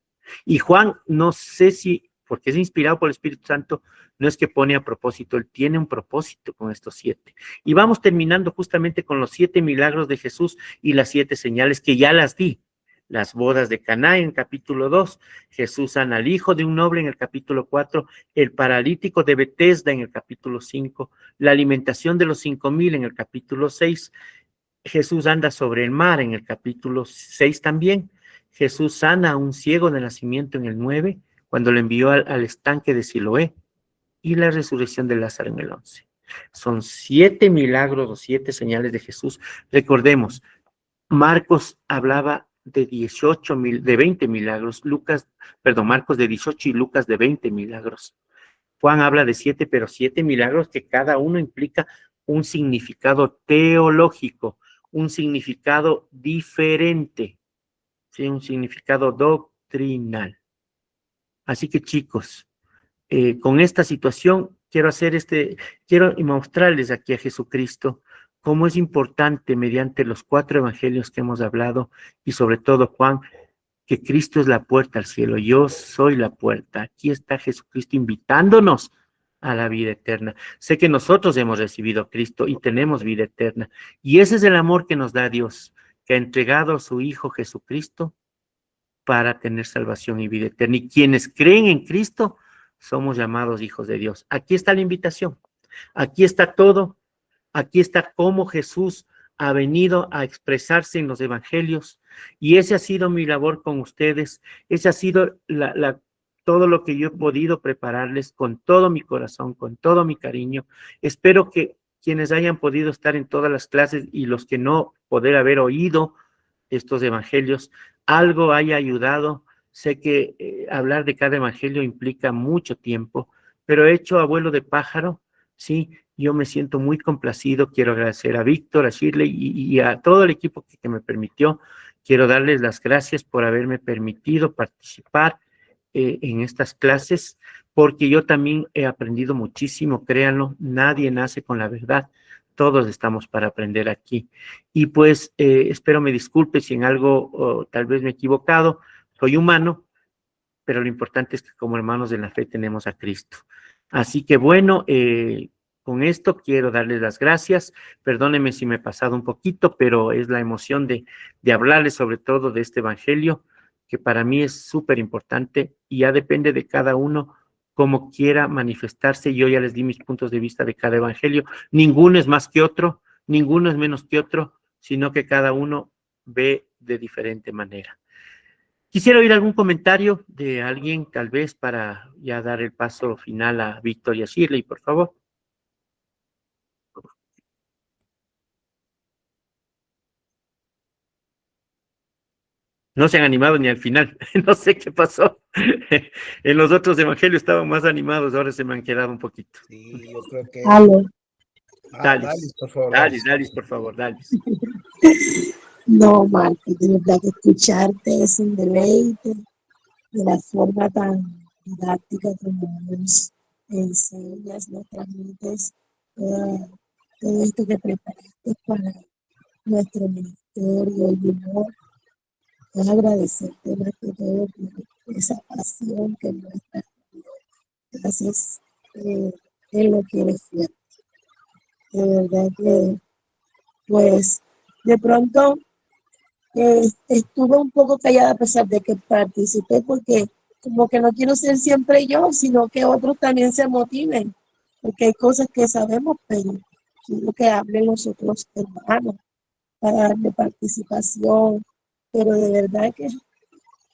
Y Juan, no sé si, porque es inspirado por el Espíritu Santo, no es que pone a propósito, él tiene un propósito con estos 7. Y vamos terminando justamente con los 7 milagros de Jesús y las 7 señales que ya las di. Las bodas de Caná en el capítulo 2, Jesús sana al hijo de un noble en el capítulo 4, el paralítico de Betesda en el capítulo 5, la alimentación de los 5,000 en el capítulo 6, Jesús anda sobre el mar en el capítulo 6 también, Jesús sana a un ciego de nacimiento en el 9, cuando lo envió al estanque de Siloé, y la resurrección de Lázaro en el 11. Son 7 milagros o 7 señales de Jesús. Recordemos, Marcos hablaba de 20 milagros, Marcos de 18 y Lucas de 20 milagros. Juan habla de 7, pero 7 milagros que cada uno implica un significado teológico, un significado diferente, ¿sí? Un significado doctrinal. Así que chicos, con esta situación quiero mostrarles aquí a Jesucristo cómo es importante mediante los 4 evangelios que hemos hablado y sobre todo Juan, que Cristo es la puerta al cielo. Yo soy la puerta. Aquí está Jesucristo invitándonos a la vida eterna. Sé que nosotros hemos recibido a Cristo y tenemos vida eterna. Y ese es el amor que nos da Dios, que ha entregado a su Hijo Jesucristo para tener salvación y vida eterna. Y quienes creen en Cristo somos llamados hijos de Dios. Aquí está la invitación. Aquí está todo. Aquí está cómo Jesús ha venido a expresarse en los evangelios y ese ha sido mi labor con ustedes, ese ha sido todo lo que yo he podido prepararles con todo mi corazón, con todo mi cariño. Espero que quienes hayan podido estar en todas las clases y los que no poder haber oído estos evangelios, algo haya ayudado. Sé que hablar de cada evangelio implica mucho tiempo, pero he hecho abuelo de pájaro, sí. Yo me siento muy complacido, quiero agradecer a Víctor, a Shirley y a todo el equipo que me permitió. Quiero darles las gracias por haberme permitido participar en estas clases, porque yo también he aprendido muchísimo, créanlo, nadie nace con la verdad, todos estamos para aprender aquí. Y pues espero me disculpe si en algo tal vez me he equivocado, soy humano, pero lo importante es que como hermanos de la fe tenemos a Cristo. Así que bueno, con esto quiero darles las gracias. Perdónenme si me he pasado un poquito, pero es la emoción de hablarles sobre todo de este evangelio, que para mí es súper importante y ya depende de cada uno cómo quiera manifestarse. Yo ya les di mis puntos de vista de cada evangelio. Ninguno es más que otro, ninguno es menos que otro. sino que cada uno ve de diferente manera. Quisiera oír algún comentario de alguien, tal vez, para ya dar el paso final a Víctor y a Shirley, por favor. No se han animado ni al final, no sé qué pasó. En los otros evangelios estaban más animados, ahora se me han quedado un poquito. Sí, yo creo que... Aló. Dalis, por favor. Dalis. Por favor, Dalis. No, Marco, de verdad que escucharte es un deleite de la forma tan didáctica como nos enseñas, nos transmites todo esto que preparaste para nuestro ministerio y humor. Es agradecerte más que todo por esa pasión que muestras. Gracias en lo que eres fiel. De verdad que, pues, de pronto estuve un poco callada a pesar de que participé porque como que no quiero ser siempre yo, sino que otros también se motiven, porque hay cosas que sabemos, pero quiero que hablen los otros hermanos para darle participación, pero de verdad que es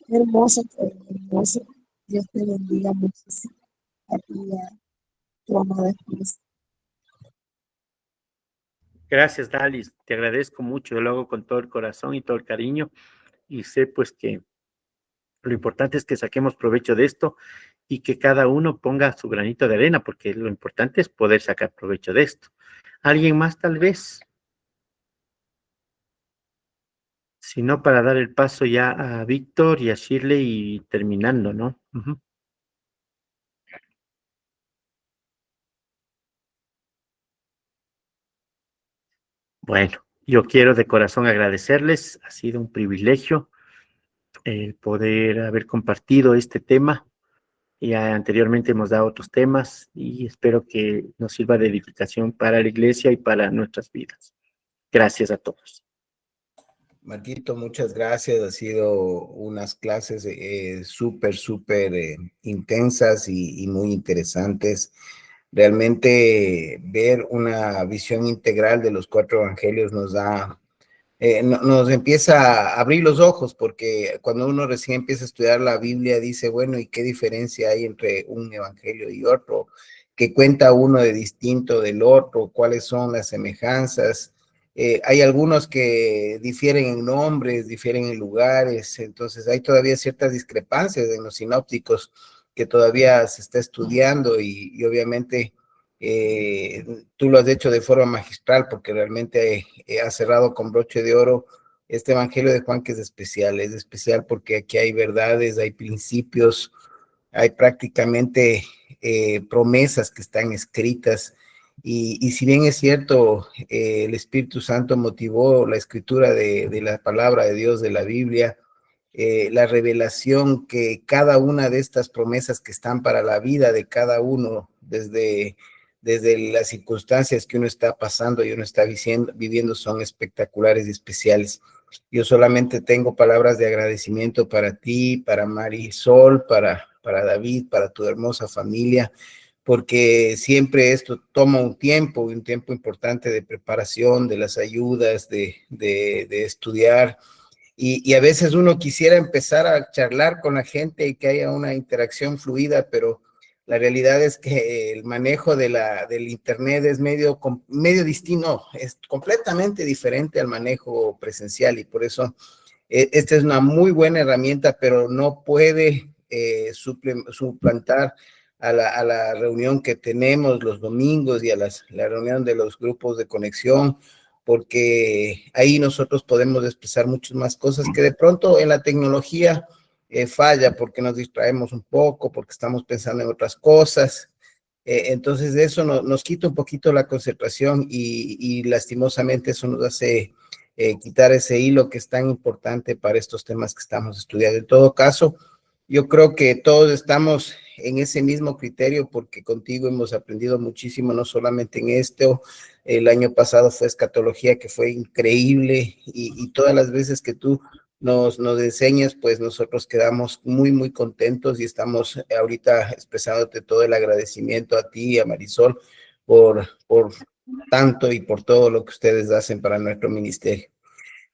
hermoso, todo, hermoso. Dios te bendiga muchísimo a ti y a tu amada esposa. Gracias, Dalis, te agradezco mucho, yo lo hago con todo el corazón y todo el cariño, y sé pues que lo importante es que saquemos provecho de esto y que cada uno ponga su granito de arena, porque lo importante es poder sacar provecho de esto. ¿Alguien más tal vez? Si no, para dar el paso ya a Víctor y a Shirley y terminando, ¿no? Ujú. Bueno, yo quiero de corazón agradecerles, ha sido un privilegio el poder haber compartido este tema. Ya anteriormente hemos dado otros temas y espero que nos sirva de edificación para la iglesia y para nuestras vidas. Gracias a todos. Marquito, muchas gracias. Ha sido unas clases súper intensas y muy interesantes. Realmente ver una visión integral de los 4 evangelios nos empieza a abrir los ojos, porque cuando uno recién empieza a estudiar la Biblia dice, bueno, ¿y qué diferencia hay entre un evangelio y otro? ¿Qué cuenta uno de distinto del otro? ¿Cuáles son las semejanzas? Hay algunos que difieren en nombres, difieren en lugares, entonces hay todavía ciertas discrepancias en los sinópticos que todavía se está estudiando y obviamente tú lo has hecho de forma magistral porque realmente has cerrado con broche de oro este Evangelio de Juan, que es especial porque aquí hay verdades, hay principios, hay prácticamente promesas que están escritas y si bien es cierto, el Espíritu Santo motivó la escritura de la palabra de Dios, de la Biblia, la revelación que cada una de estas promesas que están para la vida de cada uno, desde las circunstancias que uno está pasando y uno está viviendo, son espectaculares y especiales. Yo solamente tengo palabras de agradecimiento para ti, para Marisol, para David, para tu hermosa familia, porque siempre esto toma un tiempo importante de preparación, de las ayudas, de estudiar, y a veces uno quisiera empezar a charlar con la gente y que haya una interacción fluida, pero la realidad es que el manejo del internet es medio distinto, es completamente diferente al manejo presencial y por eso esta es una muy buena herramienta, pero no puede suplantar a la reunión que tenemos los domingos y a la reunión de los grupos de conexión, porque ahí nosotros podemos expresar muchas más cosas que de pronto en la tecnología falla porque nos distraemos un poco, porque estamos pensando en otras cosas. Entonces eso nos quita un poquito la concentración y lastimosamente eso nos hace quitar ese hilo que es tan importante para estos temas que estamos estudiando. En todo caso, yo creo que todos estamos en ese mismo criterio porque contigo hemos aprendido muchísimo, no solamente en esto. El año pasado fue escatología, que fue increíble, y todas las veces que tú nos enseñas, pues nosotros quedamos muy contentos y estamos ahorita expresándote todo el agradecimiento a ti y a Marisol por tanto y por todo lo que ustedes hacen para nuestro ministerio.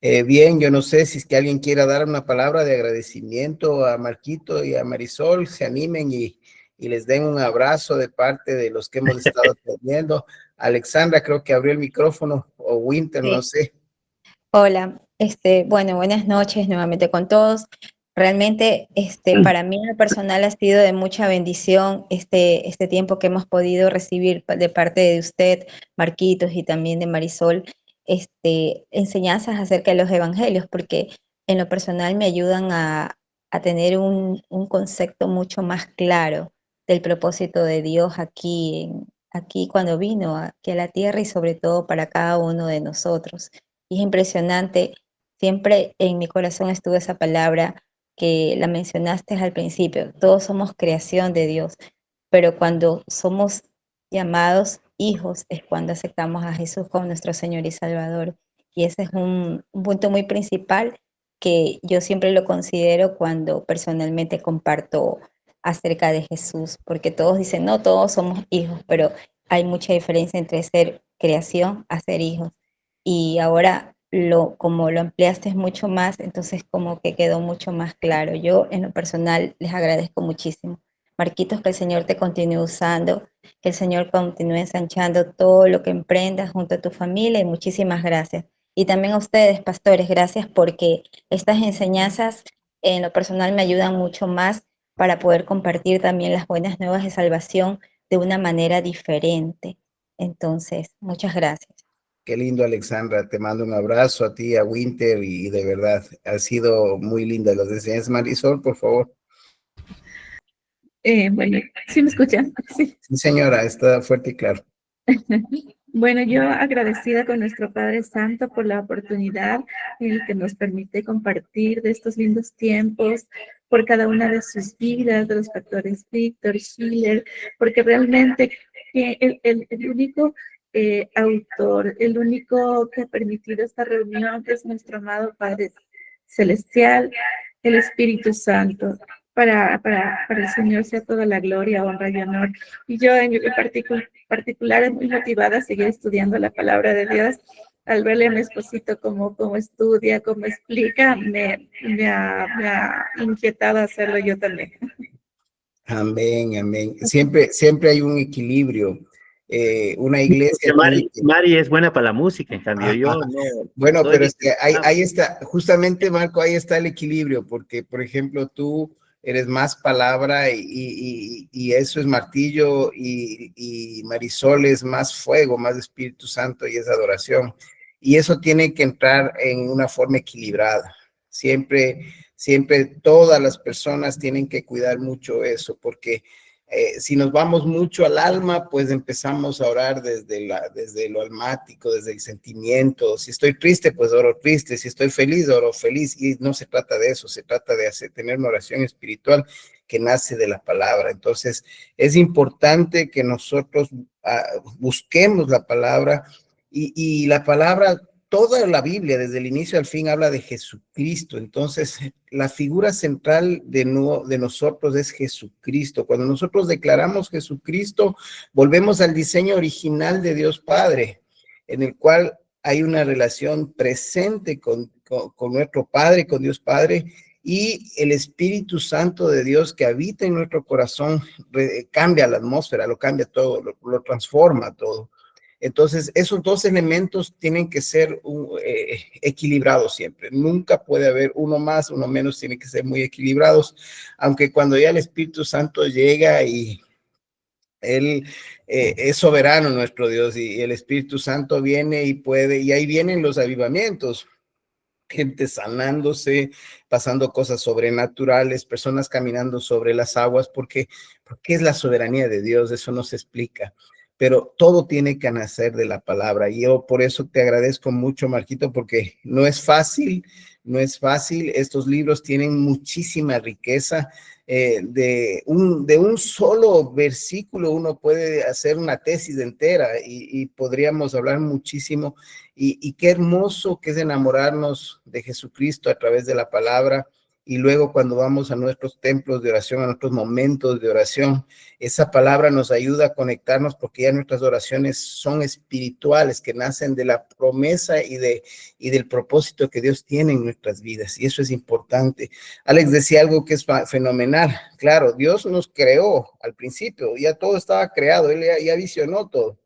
Bien, yo no sé si es que alguien quiera dar una palabra de agradecimiento a Marquito y a Marisol, se animen y les den un abrazo de parte de los que hemos estado atendiendo. Alexandra creo que abrió el micrófono, o Winter, no Sí. sé. Hola, bueno, buenas noches nuevamente con todos. Realmente, para mí en lo personal ha sido de mucha bendición este tiempo que hemos podido recibir de parte de usted, Marquitos, y también de Marisol, enseñanzas acerca de los evangelios, porque en lo personal me ayudan a tener un concepto mucho más claro del propósito de Dios aquí cuando vino aquí a la tierra y sobre todo para cada uno de nosotros. Y es impresionante, siempre en mi corazón estuvo esa palabra que la mencionaste al principio, todos somos creación de Dios, pero cuando somos llamados hijos es cuando aceptamos a Jesús como nuestro Señor y Salvador. Y ese es un punto muy principal que yo siempre lo considero cuando personalmente comparto acerca de Jesús, porque todos dicen, no, todos somos hijos, pero hay mucha diferencia entre ser creación a ser hijos. Y ahora como lo ampliaste mucho más, entonces como que quedó mucho más claro. Yo en lo personal les agradezco muchísimo. Marquitos, que el Señor te continúe usando, que el Señor continúe ensanchando todo lo que emprendas junto a tu familia y muchísimas gracias. Y también a ustedes, pastores, gracias porque estas enseñanzas en lo personal me ayudan mucho más para poder compartir también las buenas nuevas de salvación de una manera diferente. Entonces, muchas gracias. Qué lindo, Alexandra. Te mando un abrazo a ti, a Winter, y de verdad, ha sido muy linda las enseñanzas. Marisol, por favor. Bueno, ¿sí me escuchan? Sí. Sí, señora, está fuerte y claro. Bueno, yo agradecida con nuestro Padre Santo por la oportunidad en la que nos permite compartir de estos lindos tiempos, por cada una de sus vidas, de los pastores Víctor, Schiller, porque realmente el único autor, el único que ha permitido esta reunión es nuestro amado Padre Celestial, el Espíritu Santo. Para el Señor sea toda la gloria, honra y honor. Y yo en particular es muy motivada a seguir estudiando la palabra de Dios. Al verle a mi esposito cómo estudia, cómo explica, me ha inquietado hacerlo yo también. Amén, amén. Siempre hay un equilibrio. Una iglesia tiene que... Mari es buena para la música, en cambio yo no Bueno, soy pero es que licenciado. ahí está, justamente, Marco, ahí está el equilibrio, porque, por ejemplo, tú eres más palabra y eso es martillo, y Marisol es más fuego, más Espíritu Santo y es adoración. Y eso tiene que entrar en una forma equilibrada. Siempre todas las personas tienen que cuidar mucho eso, porque si nos vamos mucho al alma, pues empezamos a orar desde lo almático, desde el sentimiento. Si estoy triste, pues oro triste. Si estoy feliz, oro feliz. Y no se trata de eso, se trata de tener una oración espiritual que nace de la palabra. Entonces, es importante que nosotros busquemos la palabra y la palabra... Toda la Biblia, desde el inicio al fin, habla de Jesucristo. Entonces, la figura central de nosotros es Jesucristo. Cuando nosotros declaramos Jesucristo, volvemos al diseño original de Dios Padre, en el cual hay una relación presente con nuestro Padre, con Dios Padre, y el Espíritu Santo de Dios que habita en nuestro corazón cambia la atmósfera, lo cambia todo, lo transforma todo. Entonces, esos dos elementos tienen que ser equilibrados siempre. Nunca puede haber uno más, uno menos, tienen que ser muy equilibrados, aunque cuando ya el Espíritu Santo llega y Él es soberano nuestro Dios y el Espíritu Santo viene y puede, y ahí vienen los avivamientos. Gente sanándose, pasando cosas sobrenaturales, personas caminando sobre las aguas, porque es la soberanía de Dios, eso no se explica. Pero todo tiene que nacer de la palabra. Y yo por eso te agradezco mucho, Marquito, porque no es fácil. Estos libros tienen muchísima riqueza. De un solo versículo uno puede hacer una tesis entera y podríamos hablar muchísimo. Y qué hermoso que es enamorarnos de Jesucristo a través de la palabra y luego cuando vamos a nuestros templos de oración, a nuestros momentos de oración, esa palabra nos ayuda a conectarnos porque ya nuestras oraciones son espirituales, que nacen de la promesa y del propósito que Dios tiene en nuestras vidas, y eso es importante. Alex decía algo que es fenomenal. Claro, Dios nos creó al principio, ya todo estaba creado, Él ya visionó todo.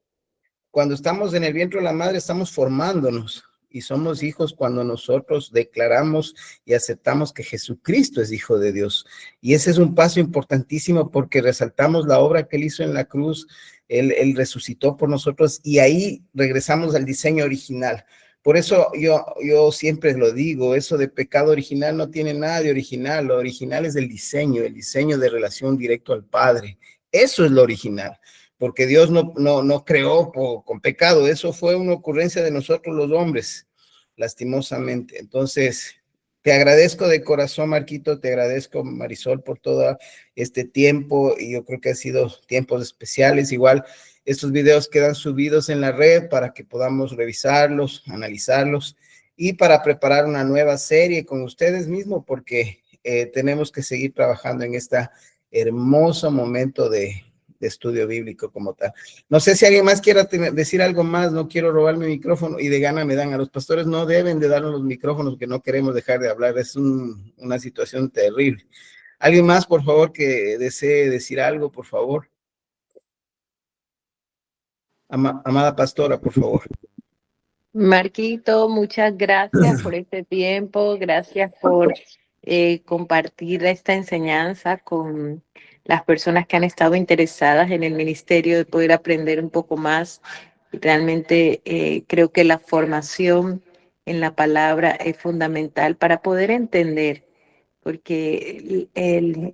Cuando estamos en el vientre de la madre, estamos formándonos y somos hijos cuando nosotros declaramos y aceptamos que Jesucristo es Hijo de Dios. Y ese es un paso importantísimo porque resaltamos la obra que Él hizo en la cruz, Él resucitó por nosotros y ahí regresamos al diseño original. Por eso yo siempre lo digo, eso de pecado original no tiene nada de original, lo original es el diseño de relación directo al Padre. Eso es lo original. Porque Dios no creó con pecado, eso fue una ocurrencia de nosotros los hombres, lastimosamente. Entonces, te agradezco de corazón, Marquito, te agradezco, Marisol, por todo este tiempo, y yo creo que han sido tiempos especiales. Igual, estos videos quedan subidos en la red para que podamos revisarlos, analizarlos, y para preparar una nueva serie con ustedes mismos, porque tenemos que seguir trabajando en este hermoso momento de estudio bíblico como tal. No sé si alguien más quiera decir algo más, no quiero robarme el micrófono, y de gana me dan. A los pastores no deben de darnos los micrófonos, que no queremos dejar de hablar, es una situación terrible. ¿Alguien más, por favor, que desee decir algo, por favor? Amada pastora, por favor. Marquito, muchas gracias por este tiempo, gracias por compartir esta enseñanza con las personas que han estado interesadas en el ministerio, de poder aprender un poco más. Realmente creo que la formación en la palabra es fundamental para poder entender, porque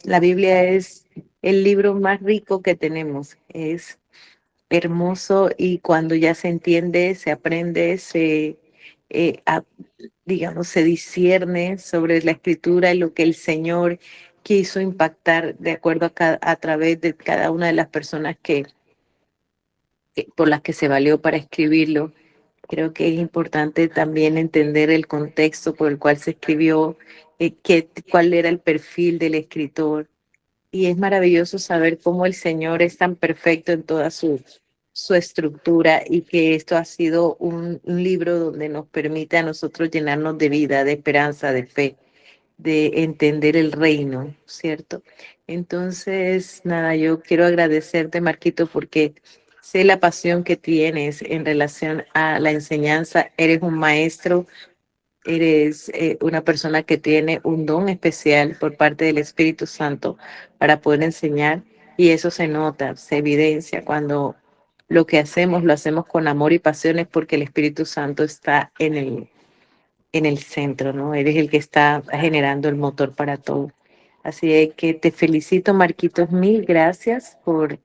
la Biblia es el libro más rico que tenemos, es hermoso, y cuando ya se entiende, se aprende, digamos, se discierne sobre la escritura y lo que el Señor quiso impactar de acuerdo a través de cada una de las personas por las que se valió para escribirlo. Creo que es importante también entender el contexto por el cual se escribió, cuál era el perfil del escritor. Y es maravilloso saber cómo el Señor es tan perfecto en toda su estructura, y que esto ha sido un libro donde nos permite a nosotros llenarnos de vida, de esperanza, de fe, de entender el reino, ¿cierto? Entonces, nada, yo quiero agradecerte, Marquito, porque sé la pasión que tienes en relación a la enseñanza. Eres un maestro. Eres una persona que tiene un don especial por parte del Espíritu Santo para poder enseñar, y eso se nota, se evidencia cuando lo que hacemos lo hacemos con amor y pasiones, porque el Espíritu Santo está en el centro, ¿no? Eres el que está generando el motor para todo. Así es que te felicito, Marquitos, mil gracias por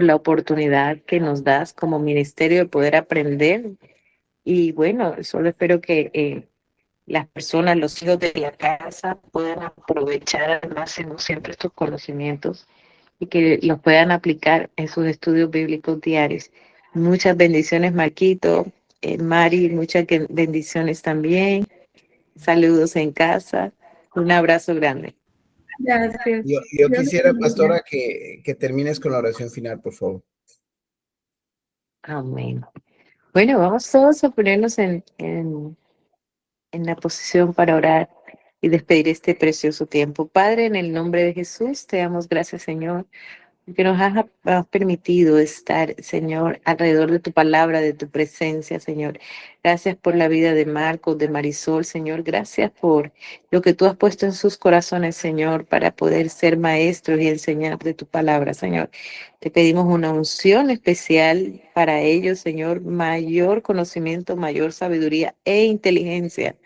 la oportunidad que nos das como ministerio de poder aprender. Y bueno, solo espero que las personas, los hijos de la casa, puedan aprovechar al máximo siempre estos conocimientos y que los puedan aplicar en sus estudios bíblicos diarios. Muchas bendiciones, Marquito, Mari, muchas bendiciones también. Saludos en casa. Un abrazo grande. Gracias. Yo quisiera, pastora, que termines con la oración final, por favor. Amén. Bueno, vamos todos a ponernos en la posición para orar y despedir este precioso tiempo. Padre, en el nombre de Jesús, te damos gracias, Señor, porque nos has permitido estar, Señor, alrededor de tu palabra, de tu presencia, Señor. Gracias por la vida de Marcos, de Marisol, Señor. Gracias por lo que tú has puesto en sus corazones, Señor, para poder ser maestros y enseñar de tu palabra, Señor. Te pedimos una unción especial para ellos, Señor, mayor conocimiento, mayor sabiduría e inteligencia.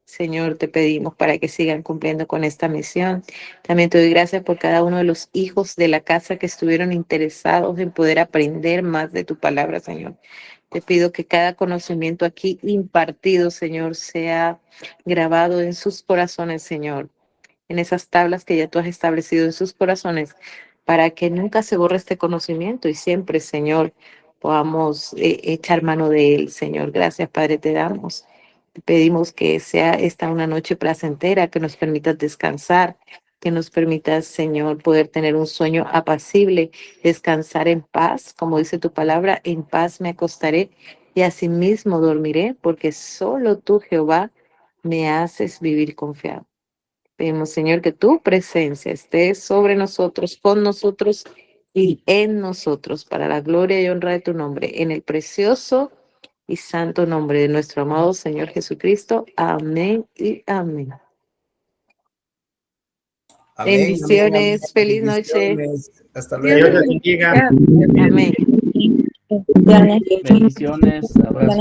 Señor, te pedimos para que sigan cumpliendo con esta misión. También te doy gracias por cada uno de los hijos de la casa que estuvieron interesados en poder aprender más de tu palabra, Señor. Te pido que cada conocimiento aquí impartido, Señor, sea grabado en sus corazones, Señor, en esas tablas que ya tú has establecido en sus corazones, para que nunca se borre este conocimiento y siempre, Señor, podamos echar mano de él, Señor. Gracias, Padre, te damos. Te pedimos que sea esta una noche placentera, que nos permitas descansar, que nos permitas, Señor, poder tener un sueño apacible, descansar en paz, como dice tu palabra, en paz me acostaré y asimismo dormiré, porque solo tú, Jehová, me haces vivir confiado. Pedimos, Señor, que tu presencia esté sobre nosotros, con nosotros y en nosotros, para la gloria y honra de tu nombre, en el precioso y santo nombre de nuestro amado Señor Jesucristo. Amén y amén. Amén, Bendiciones, amén. feliz noche. Bendiciones. Hasta Dios luego. Dios les bendiga. bendiga. Amén. Bendiciones. Bendiciones, abrazo.